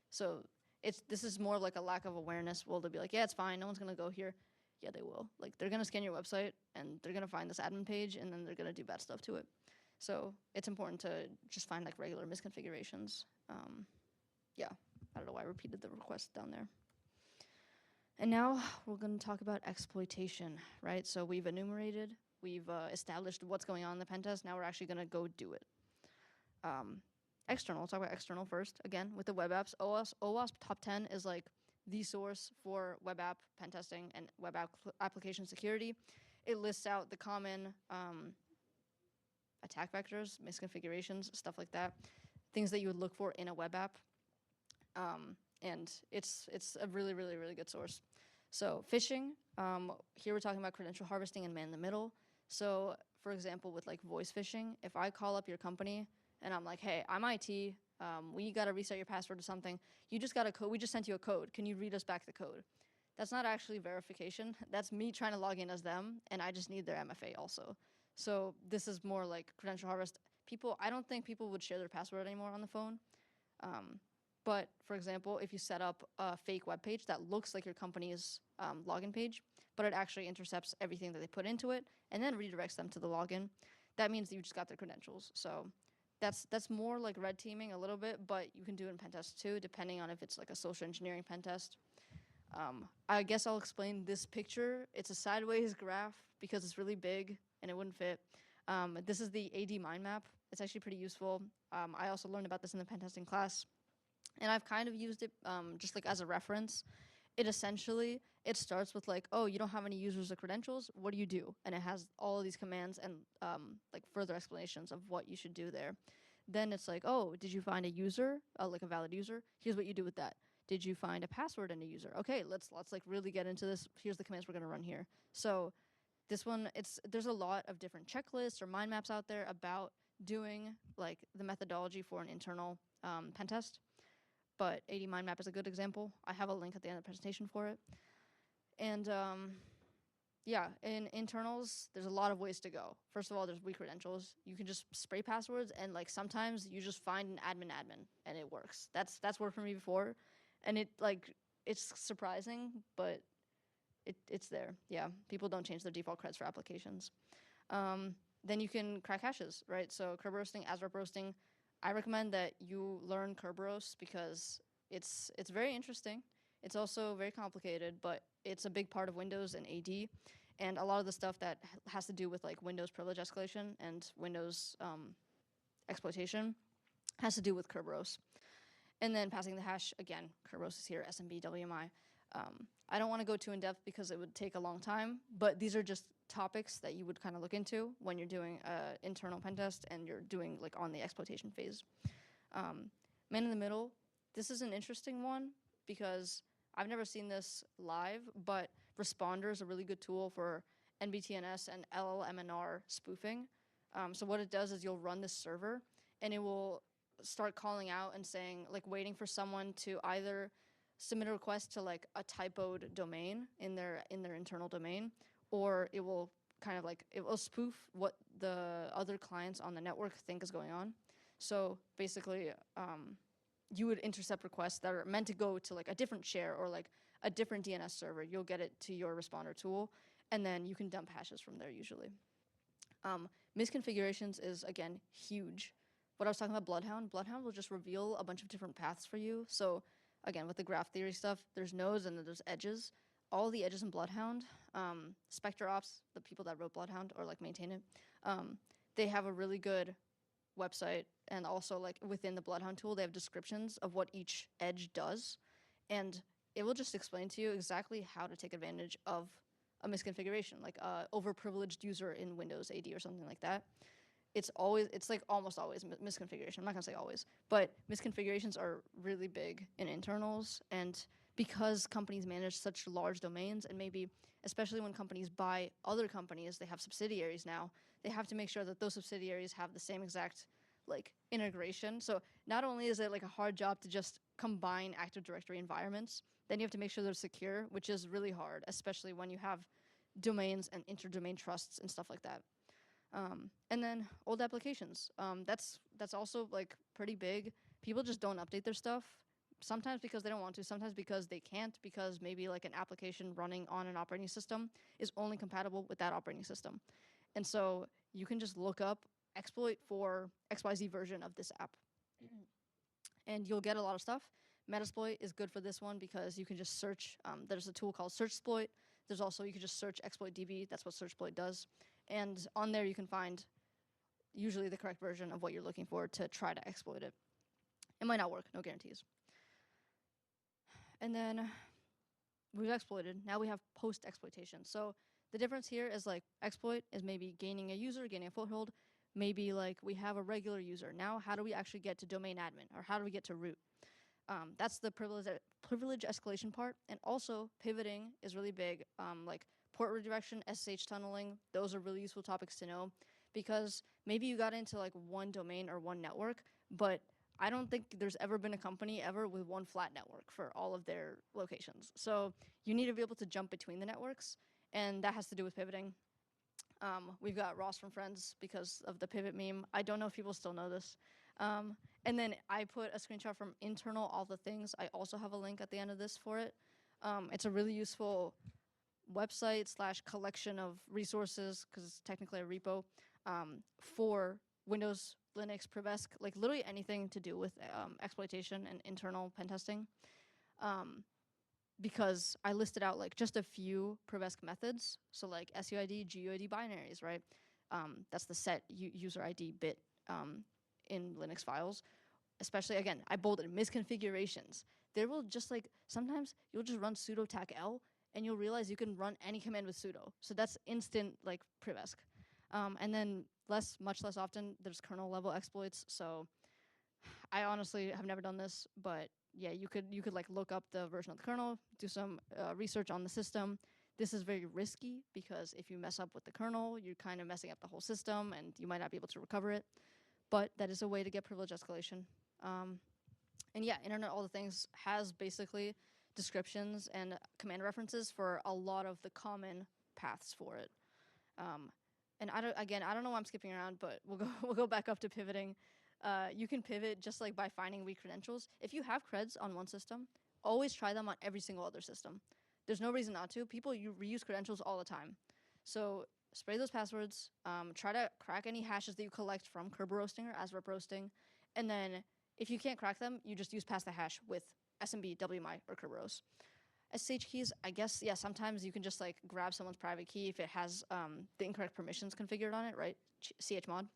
So this is more like a lack of awareness. Well, they'll be like, yeah, it's fine. No one's gonna go here. Yeah, they will. Like they're gonna scan your website and they're gonna find this admin page and then they're gonna do bad stuff to it. So it's important to just find like regular misconfigurations. Yeah, I don't know why I repeated the request down there. And now we're going to talk about exploitation, right? So we've enumerated, we've established what's going on in the pen test. Now we're actually going to go do it. External, let's talk about external first. Again, with the web apps, OWASP Top 10 is like the source for web app pen testing and web application security. It lists out the common attack vectors, misconfigurations, stuff like that, things that you would look for in a web app. And it's a really, really, really good source. So phishing, here we're talking about credential harvesting and man-in-the-middle. So for example, with like voice phishing, if I call up your company and I'm like, hey, I'm IT, we got to reset your password or something. You just got a code. We just sent you a code. Can you read us back the code? That's not actually verification. That's me trying to log in as them, and I just need their MFA also. So this is more like credential harvest. I don't think people would share their password anymore on the phone. But for example, if you set up a fake web page that looks like your company's login page, but it actually intercepts everything that they put into it and then redirects them to the login, that means that you just got their credentials. So that's more like red teaming a little bit, but you can do it in pen test too, depending on if it's like a social engineering pen test. I guess I'll explain this picture. It's a sideways graph because it's really big and it wouldn't fit. This is the AD mind map. It's actually pretty useful. I also learned about this in the pen testing class, and I've kind of used it just like as a reference. It starts with like, oh, you don't have any users or credentials. What do you do? And it has all of these commands and like further explanations of what you should do there. Then it's like, oh, did you find a user, like a valid user? Here's what you do with that. Did you find a password in a user? Okay, let's like really get into this. Here's the commands we're gonna run here. So this one, there's a lot of different checklists or mind maps out there about doing like the methodology for an internal pen test. But AD mind map is a good example. I have a link at the end of the presentation for it. And yeah, in internals, there's a lot of ways to go. First of all, there's weak credentials. You can just spray passwords, and like sometimes you just find an admin, and it works. That's worked for me before, and it's surprising, but it's there. Yeah, people don't change their default creds for applications. Then you can crack hashes, right? So curb roasting, ASREP roasting. I recommend that you learn Kerberos because it's very interesting. It's also very complicated, but it's a big part of Windows and AD, and a lot of the stuff that has to do with like Windows privilege escalation and Windows exploitation has to do with Kerberos. And then passing the hash, again, Kerberos is here, SMB, WMI. I don't want to go too in depth because it would take a long time, but these are just topics that you would kind of look into when you're doing an internal pen test and you're doing like on the exploitation phase. Man in the middle, this is an interesting one because I've never seen this live, but Responder is a really good tool for NBTNS and LLMNR spoofing. So what it does is you'll run this server and it will start calling out and saying, like waiting for someone to either submit a request to like a typoed domain in their internal domain, or it will kind of like, it will spoof what the other clients on the network think is going on. So basically, you would intercept requests that are meant to go to like a different share or like a different DNS server. You'll get it to your Responder tool, and then you can dump hashes from there usually. Misconfigurations is, again, huge. What I was talking about Bloodhound will just reveal a bunch of different paths for you. So again, with the graph theory stuff, there's nodes and then there's edges. All the edges in Bloodhound, Spectre Ops, the people that wrote Bloodhound or like maintain it, they have a really good website, and also like within the Bloodhound tool, they have descriptions of what each edge does, and it will just explain to you exactly how to take advantage of a misconfiguration, like a overprivileged user in Windows AD or something like that. It's like almost always misconfiguration. I'm not gonna say always, but misconfigurations are really big in internals, and because companies manage such large domains, and maybe especially when companies buy other companies, they have subsidiaries now, they have to make sure that those subsidiaries have the same exact like integration. So not only is it like a hard job to just combine Active Directory environments, then you have to make sure they're secure, which is really hard, especially when you have domains and inter-domain trusts and stuff like that. And then old applications. That's also like pretty big. People just don't update their stuff. Sometimes because they don't want to, sometimes because they can't, because maybe like an application running on an operating system is only compatible with that operating system. And so you can just look up exploit for XYZ version of this app. And you'll get a lot of stuff. Metasploit is good for this one because you can just search. There's a tool called SearchSploit. There's also, you can just search exploit.db. That's what SearchSploit does. And on there you can find usually the correct version of what you're looking for to try to exploit it. It might not work, no guarantees. And then we've exploited. Now we have post-exploitation. So the difference here is like exploit is maybe gaining a user, gaining a foothold. Maybe like we have a regular user. Now how do we actually get to domain admin, or how do we get to root? That's the privilege escalation part. And also pivoting is really big. Like port redirection, SSH tunneling, those are really useful topics to know, because maybe you got into like one domain or one network, but I don't think there's ever been a company ever with one flat network for all of their locations. So you need to be able to jump between the networks, and that has to do with pivoting. We've got Ross from Friends because of the pivot meme. I don't know if people still know this. And then I put a screenshot from internal all the things. I also have a link at the end of this for it. It's a really useful website / collection of resources, because it's technically a repo, for Windows, Linux, Privesk, like literally anything to do with exploitation and internal pen testing. Because I listed out like just a few Privesk methods. So like SUID, GUID binaries, right? That's the set user ID bit in Linux files. Especially, again, I bolded misconfigurations. There will just like, sometimes you'll just run sudo tac L and you'll realize you can run any command with sudo. So that's instant like Privesk. And then much less often, there's kernel level exploits. So I honestly have never done this, but yeah, you could like look up the version of the kernel, do some research on the system. This is very risky because if you mess up with the kernel, you're kind of messing up the whole system and you might not be able to recover it. But that is a way to get privilege escalation. And yeah, Internet All the Things has basically descriptions and command references for a lot of the common paths for it. And I don't know why I'm skipping around, but we'll go back up to pivoting. You can pivot just like by finding weak credentials. If you have creds on one system, always try them on every single other system. There's no reason not to. People reuse credentials all the time. So spray those passwords. Try to crack any hashes that you collect from Kerber roasting or ASREP roasting. And then if you can't crack them, you just use pass the hash with SMB, WMI, or Kerber roast. SSH keys, I guess, yeah, sometimes you can just like grab someone's private key if it has the incorrect permissions configured on it, right? chmod.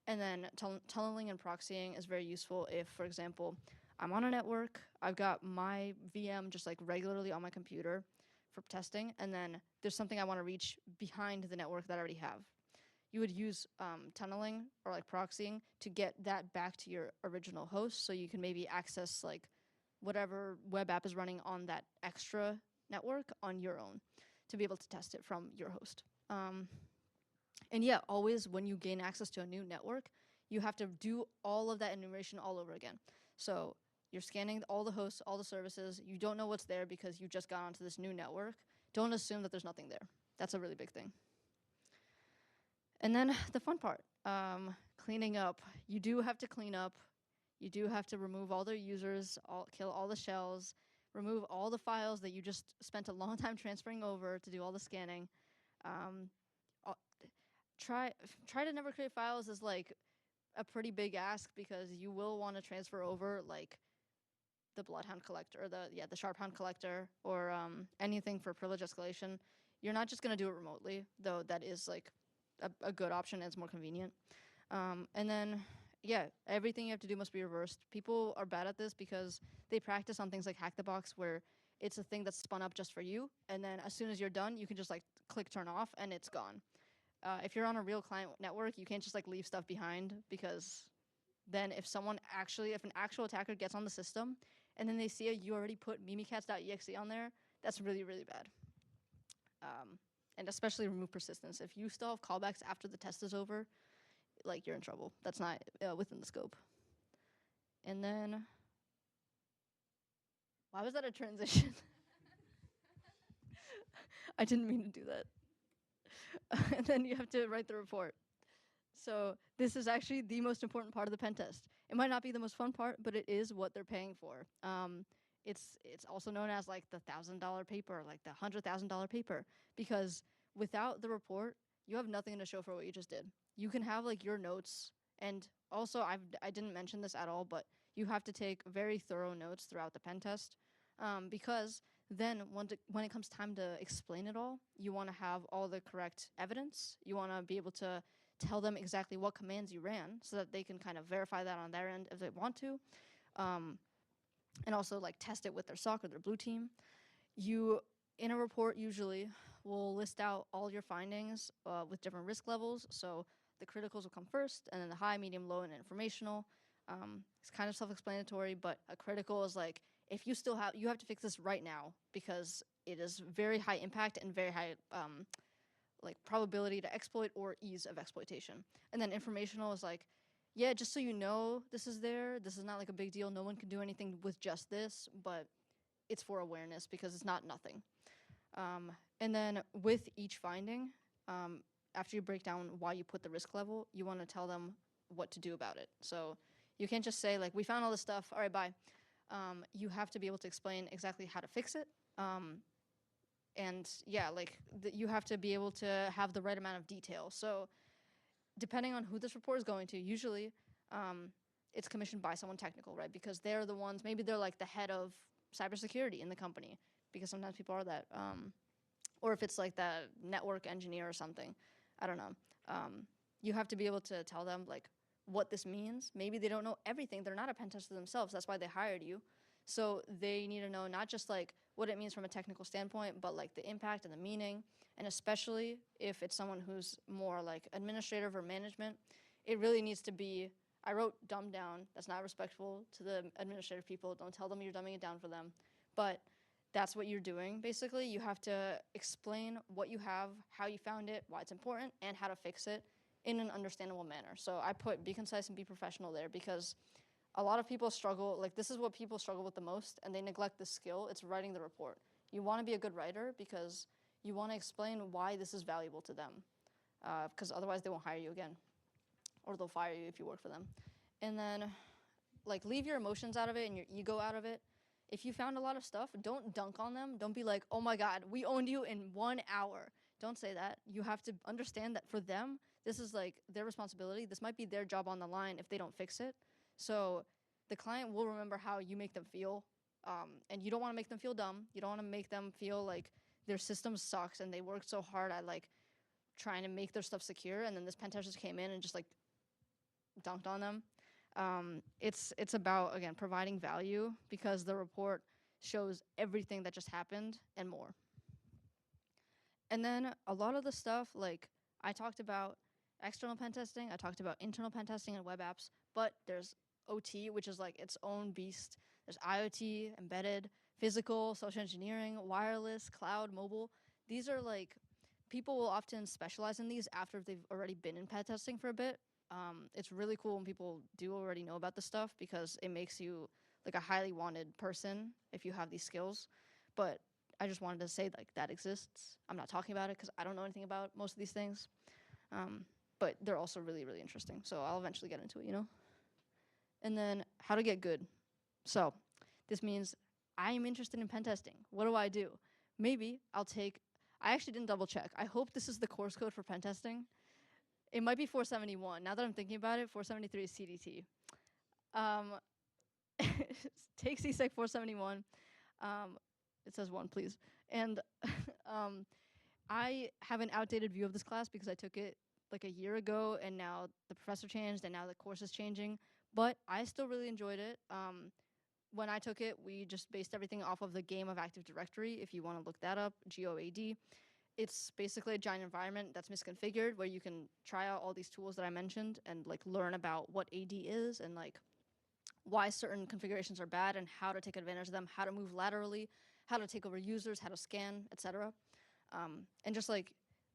And then tunneling and proxying is very useful if, for example, I'm on a network, I've got my VM just like regularly on my computer for testing, and then there's something I want to reach behind the network that I already have. You would use tunneling or like proxying to get that back to your original host, so you can maybe access like whatever web app is running on that extra network on your own to be able to test it from your host. And yeah, always when you gain access to a new network, you have to do all of that enumeration all over again. So you're scanning all the hosts, all the services. You don't know what's there because you just got onto this new network. Don't assume that there's nothing there. That's a really big thing. And then the fun part, cleaning up. You do have to clean up. You do have to remove all their users, kill all the shells, remove all the files that you just spent a long time transferring over to do all the scanning. Try to never create files is like a pretty big ask because you will want to transfer over like the Bloodhound collector or the Sharphound collector or anything for privilege escalation. You're not just gonna do it remotely, though that is like a good option and it's more convenient. And then yeah, everything you have to do must be reversed. People are bad at this because they practice on things like Hack the Box where it's a thing that's spun up just for you, and then as soon as you're done, you can just like click turn off and it's gone. If you're on a real client network, you can't just like leave stuff behind because then if an actual attacker gets on the system and then they see you already put mimikatz.exe on there, that's really, really bad. And especially remove persistence. If you still have callbacks after the test is over, like you're in trouble. That's not within the scope. And then, why was that a transition? I didn't mean to do that. And then you have to write the report. So this is actually the most important part of the pen test. It might not be the most fun part, but it is what they're paying for. It's also known as like the $1,000 paper, like the $100,000 paper, because without the report, you have nothing to show for what you just did. You can have like your notes, and also I didn't mention this at all, but you have to take very thorough notes throughout the pen test, because then when it comes time to explain it all, you want to have all the correct evidence. You want to be able to tell them exactly what commands you ran so that they can kind of verify that on their end if they want to. And also like test it with their SOC or their blue team. You, in a report usually, will list out all your findings with different risk levels. So the criticals will come first, and then the high, medium, low, and informational. It's kind of self-explanatory, but a critical is like, if you have to fix this right now because it is very high impact and very high like probability to exploit or ease of exploitation. And then informational is like, yeah, just so you know, this is there. This is not like a big deal. No one can do anything with just this, but it's for awareness because it's not nothing. And then with each finding, after you break down why you put the risk level, you want to tell them what to do about it. So you can't just say, like, we found all this stuff, all right, bye. You have to be able to explain exactly how to fix it. And yeah, like, you have to be able to have the right amount of detail. So depending on who this report is going to, usually it's commissioned by someone technical, right? Because they're the ones, maybe they're like the head of cybersecurity in the company, because sometimes people are that. Or if it's like the network engineer or something, I don't know. You have to be able to tell them like what this means. Maybe they don't know everything. They're not a pen tester themselves. That's why they hired you. So they need to know not just like what it means from a technical standpoint, but like the impact and the meaning. And especially if it's someone who's more like administrative or management, it really needs to be, I wrote dumb down. That's not respectful to the administrative people. Don't tell them you're dumbing it down for them. But that's what you're doing, basically. You have to explain what you have, how you found it, why it's important, and how to fix it in an understandable manner. So I put be concise and be professional there because a lot of people struggle, like this is what people struggle with the most, and they neglect the skill. It's writing the report. You want to be a good writer because you want to explain why this is valuable to them, because otherwise they won't hire you again, or they'll fire you if you work for them. And then, like, leave your emotions out of it and your ego out of it. If you found a lot of stuff, don't dunk on them. Don't be like, oh my God, we owned you in 1 hour. Don't say that. You have to understand that for them, this is like their responsibility. This might be their job on the line if they don't fix it. So the client will remember how you make them feel. And you don't want to make them feel dumb. You don't want to make them feel like their system sucks and they worked so hard at like trying to make their stuff secure. And then this pen tester came in and just like dunked on them. It's about, again, providing value because the report shows everything that just happened and more. And then a lot of the stuff, like I talked about external pen testing, I talked about internal pen testing and web apps, but there's OT, which is like its own beast. There's IoT, embedded, physical, social engineering, wireless, cloud, mobile. These are like, people will often specialize in these after they've already been in pen testing for a bit. It's really cool when people do already know about this stuff because it makes you like a highly wanted person if you have these skills. But I just wanted to say like that exists. I'm not talking about it because I don't know anything about most of these things. But they're also really, really interesting. So I'll eventually get into it, you know? And then how to get good. So this means I am interested in pen testing. What do I do? Maybe I'll take, I actually didn't double check. I hope this is the course code for pen testing. It might be 471. Now that I'm thinking about it, 473 is CDT. Take CSEC 471. It says 1, please. And I have an outdated view of this class because I took it like a year ago, and now the professor changed, and now the course is changing. But I still really enjoyed it. When I took it, we just based everything off of the game of Active Directory, if you want to look that up, GOAD. It's basically a giant environment that's misconfigured where you can try out all these tools that I mentioned and like learn about what AD is and like why certain configurations are bad and how to take advantage of them, how to move laterally, how to take over users, how to scan, etc. And just like,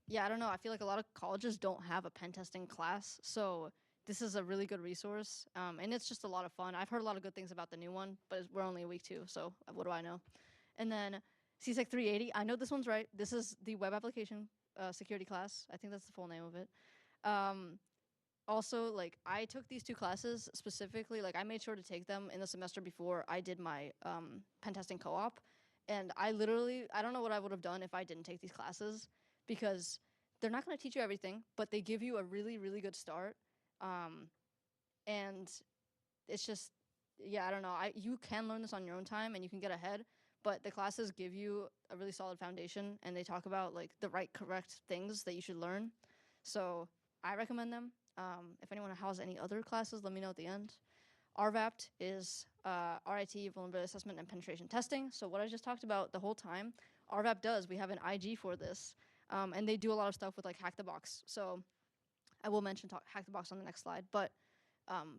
yeah, I don't know. I feel like a lot of colleges don't have a pen testing class, so this is a really good resource, and it's just a lot of fun. I've heard a lot of good things about the new one, but we're only a week 2, so what do I know? And then CSEC 380, I know this one's right. This is the web application security class. I think that's the full name of it. Also, like, I took these 2 classes specifically. Like, I made sure to take them in the semester before I did my pen testing co-op. And I don't know what I would have done if I didn't take these classes because they're not going to teach you everything, but they give you a really, really good start. And it's just, yeah, I don't know. You can learn this on your own time and you can get ahead, but the classes give you a really solid foundation and they talk about like the correct things that you should learn. So I recommend them. If anyone has any other classes, let me know at the end. RVAPT is RIT, Vulnerability Assessment and Penetration Testing. So what I just talked about the whole time, RVAPT does. We have an IG for this. And they do a lot of stuff with like Hack the Box. So I will mention Hack the Box on the next slide. But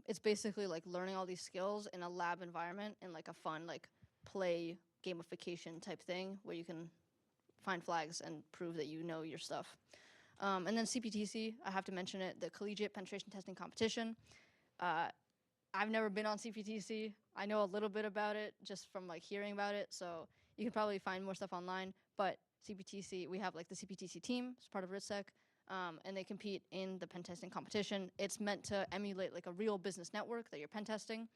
it's basically like learning all these skills in a lab environment in like a fun like play gamification type thing where you can find flags and prove that you know your stuff. And then CPTC, I have to mention it, the Collegiate Penetration Testing Competition. I've never been on CPTC. I know a little bit about it just from like hearing about it. So you can probably find more stuff online. But CPTC, we have like the CPTC team, it's part of RITSEC, and they compete in the pen testing competition. It's meant to emulate like a real business network that you're pen testing.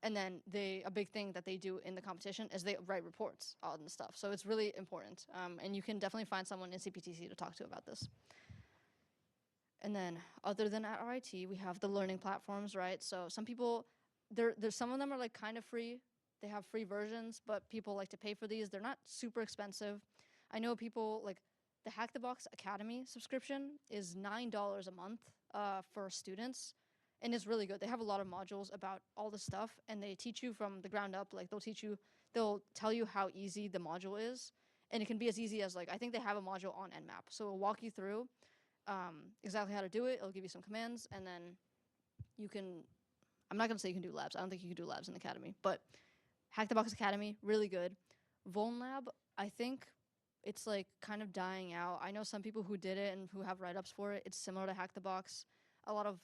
And then a big thing that they do in the competition is they write reports on the stuff. So it's really important. And you can definitely find someone in CPTC to talk to about this. And then other than at RIT, we have the learning platforms, right? So some people, there's some of them are like kind of free. They have free versions, but people like to pay for these. They're not super expensive. I know people like the Hack the Box Academy subscription is $9 a month for students. And it's really good. They have a lot of modules about all the stuff, and they teach you from the ground up. Like they'll tell you how easy the module is. And it can be as easy as like, I think they have a module on Nmap. So it'll walk you through exactly how to do it. It'll give you some commands, and then you can, I'm not gonna say you can do labs. I don't think you can do labs in the Academy, but Hack the Box Academy, really good. VulnLab, I think it's like kind of dying out. I know some people who did it and who have write-ups for it. It's similar to Hack the Box. A lot of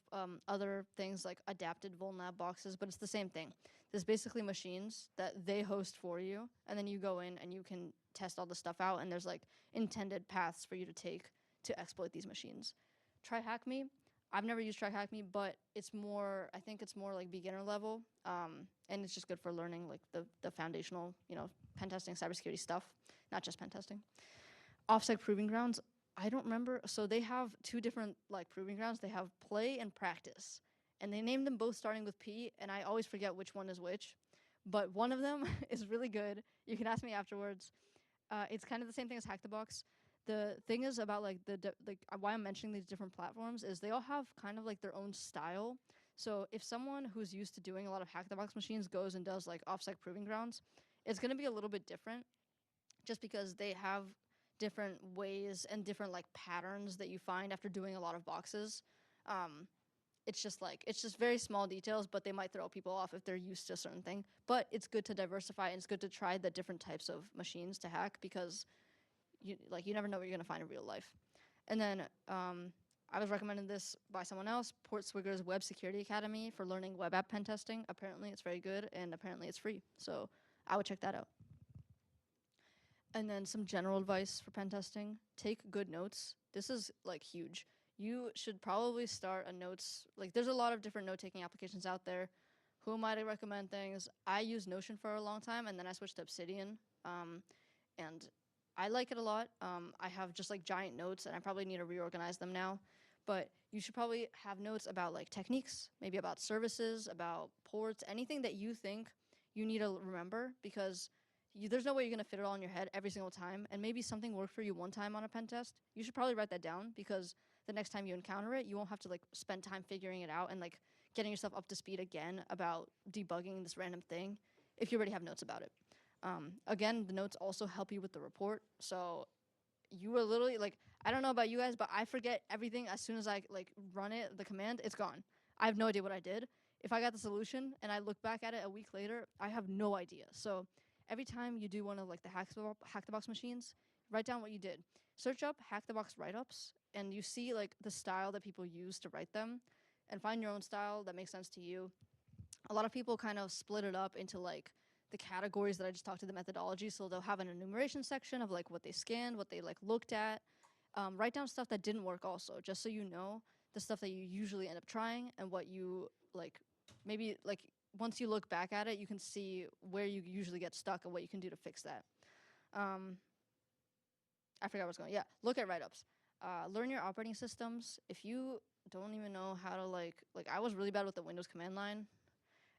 other things like adapted VulnLab boxes, but it's the same thing. There's basically machines that they host for you, and then you go in and you can test all the stuff out, and there's like intended paths for you to take to exploit these machines. Try Hack Me. I've never used Try Hack Me, but it's more, I think it's more like beginner level, and it's just good for learning like the foundational, pen testing, cybersecurity stuff, not just pen testing. Offsite Proving Grounds, I don't remember. So they have two different like proving grounds. They have play and practice, and they named them both starting with P, and I always forget which one is which. But one of them is really good. You can ask me afterwards. It's kind of the same thing as Hack the Box. The thing is about like why I'm mentioning these different platforms is they all have kind of like their own style. So if someone who's used to doing a lot of Hack the Box machines goes and does like offsite proving grounds, it's going to be a little bit different, just because they have different ways and different like patterns that you find after doing a lot of boxes. It's just very small details, but they might throw people off if they're used to a certain thing. But it's good to diversify, and it's good to try the different types of machines to hack, because you never know what you're gonna find in real life. And then I was recommended this by someone else, Portswigger's Web Security Academy for learning web app pen testing. Apparently it's very good, and apparently it's free. So I would check that out. And then some general advice for pen testing: take good notes. This is like huge. You should probably start a notes, like there's a lot of different note-taking applications out there. Who am I to recommend things? I used Notion for a long time, and then I switched to Obsidian, and I like it a lot. I have just like giant notes, and I probably need to reorganize them now. But you should probably have notes about like techniques, maybe about services, about ports, anything that you think you need to remember, because there's no way you're going to fit it all in your head every single time. And maybe something worked for you one time on a pen test. You should probably write that down, because the next time you encounter it, you won't have to like spend time figuring it out and like getting yourself up to speed again about debugging this random thing if you already have notes about it. Again, the notes also help you with the report. So you were literally like, I don't know about you guys, but I forget everything as soon as I like run it, the command, it's gone. I have no idea what I did. If I got the solution and I look back at it a week later, I have no idea. So every time you do one of like the Hack the Box machines, write down what you did. Search up Hack the Box write-ups, and you see like the style that people use to write them, and find your own style that makes sense to you. A lot of people kind of split it up into like the categories that I just talked to, the methodology. So they'll have an enumeration section of like what they scanned, what they like looked at. Write down stuff that didn't work also, just so you know the stuff that you usually end up trying, and what you like, maybe like once you look back at it, you can see where you usually get stuck and what you can do to fix that. I forgot where I was going. Yeah, look at write-ups. Learn your operating systems. If you don't even know how to like I was really bad with the Windows command line,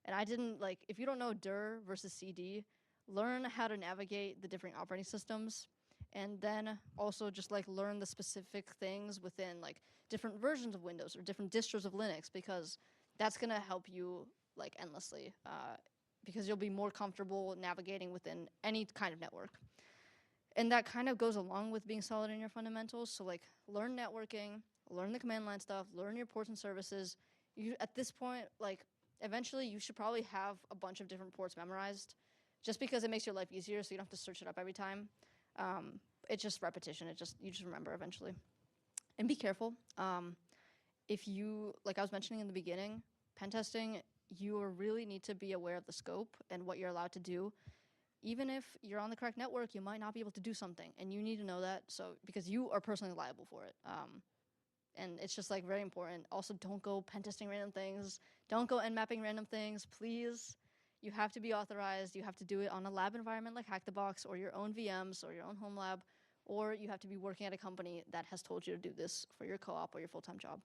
and I didn't like, if you don't know dir versus cd, learn how to navigate the different operating systems, and then also just like learn the specific things within like different versions of Windows or different distros of Linux, because that's gonna help you like endlessly, because you'll be more comfortable navigating within any kind of network. And that kind of goes along with being solid in your fundamentals. So like learn networking, learn the command line stuff, learn your ports and services. You, at this point, like eventually you should probably have a bunch of different ports memorized, just because it makes your life easier, so you don't have to search it up every time. It's just repetition. You just remember eventually. And be careful. If you, like I was mentioning in the beginning, pen testing, you really need to be aware of the scope and what you're allowed to do. Even if you're on the correct network, you might not be able to do something, and you need to know that. So because you are personally liable for it, and it's just like very important. Also, don't go pen testing random things. Don't go nmapping random things, please. You have to be authorized. You have to do it on a lab environment like Hack the Box or your own VMs or your own home lab, or you have to be working at a company that has told you to do this for your co-op or your full-time job.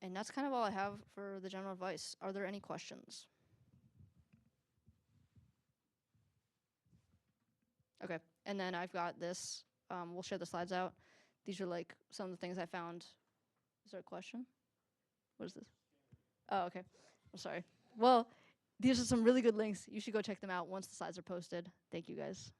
And that's kind of all I have for the general advice. Are there any questions? Okay, and then I've got this. We'll share the slides out. These are like some of the things I found. Is there a question? What is this? Oh, okay. I'm sorry. Well, these are some really good links. You should go check them out once the slides are posted. Thank you, guys.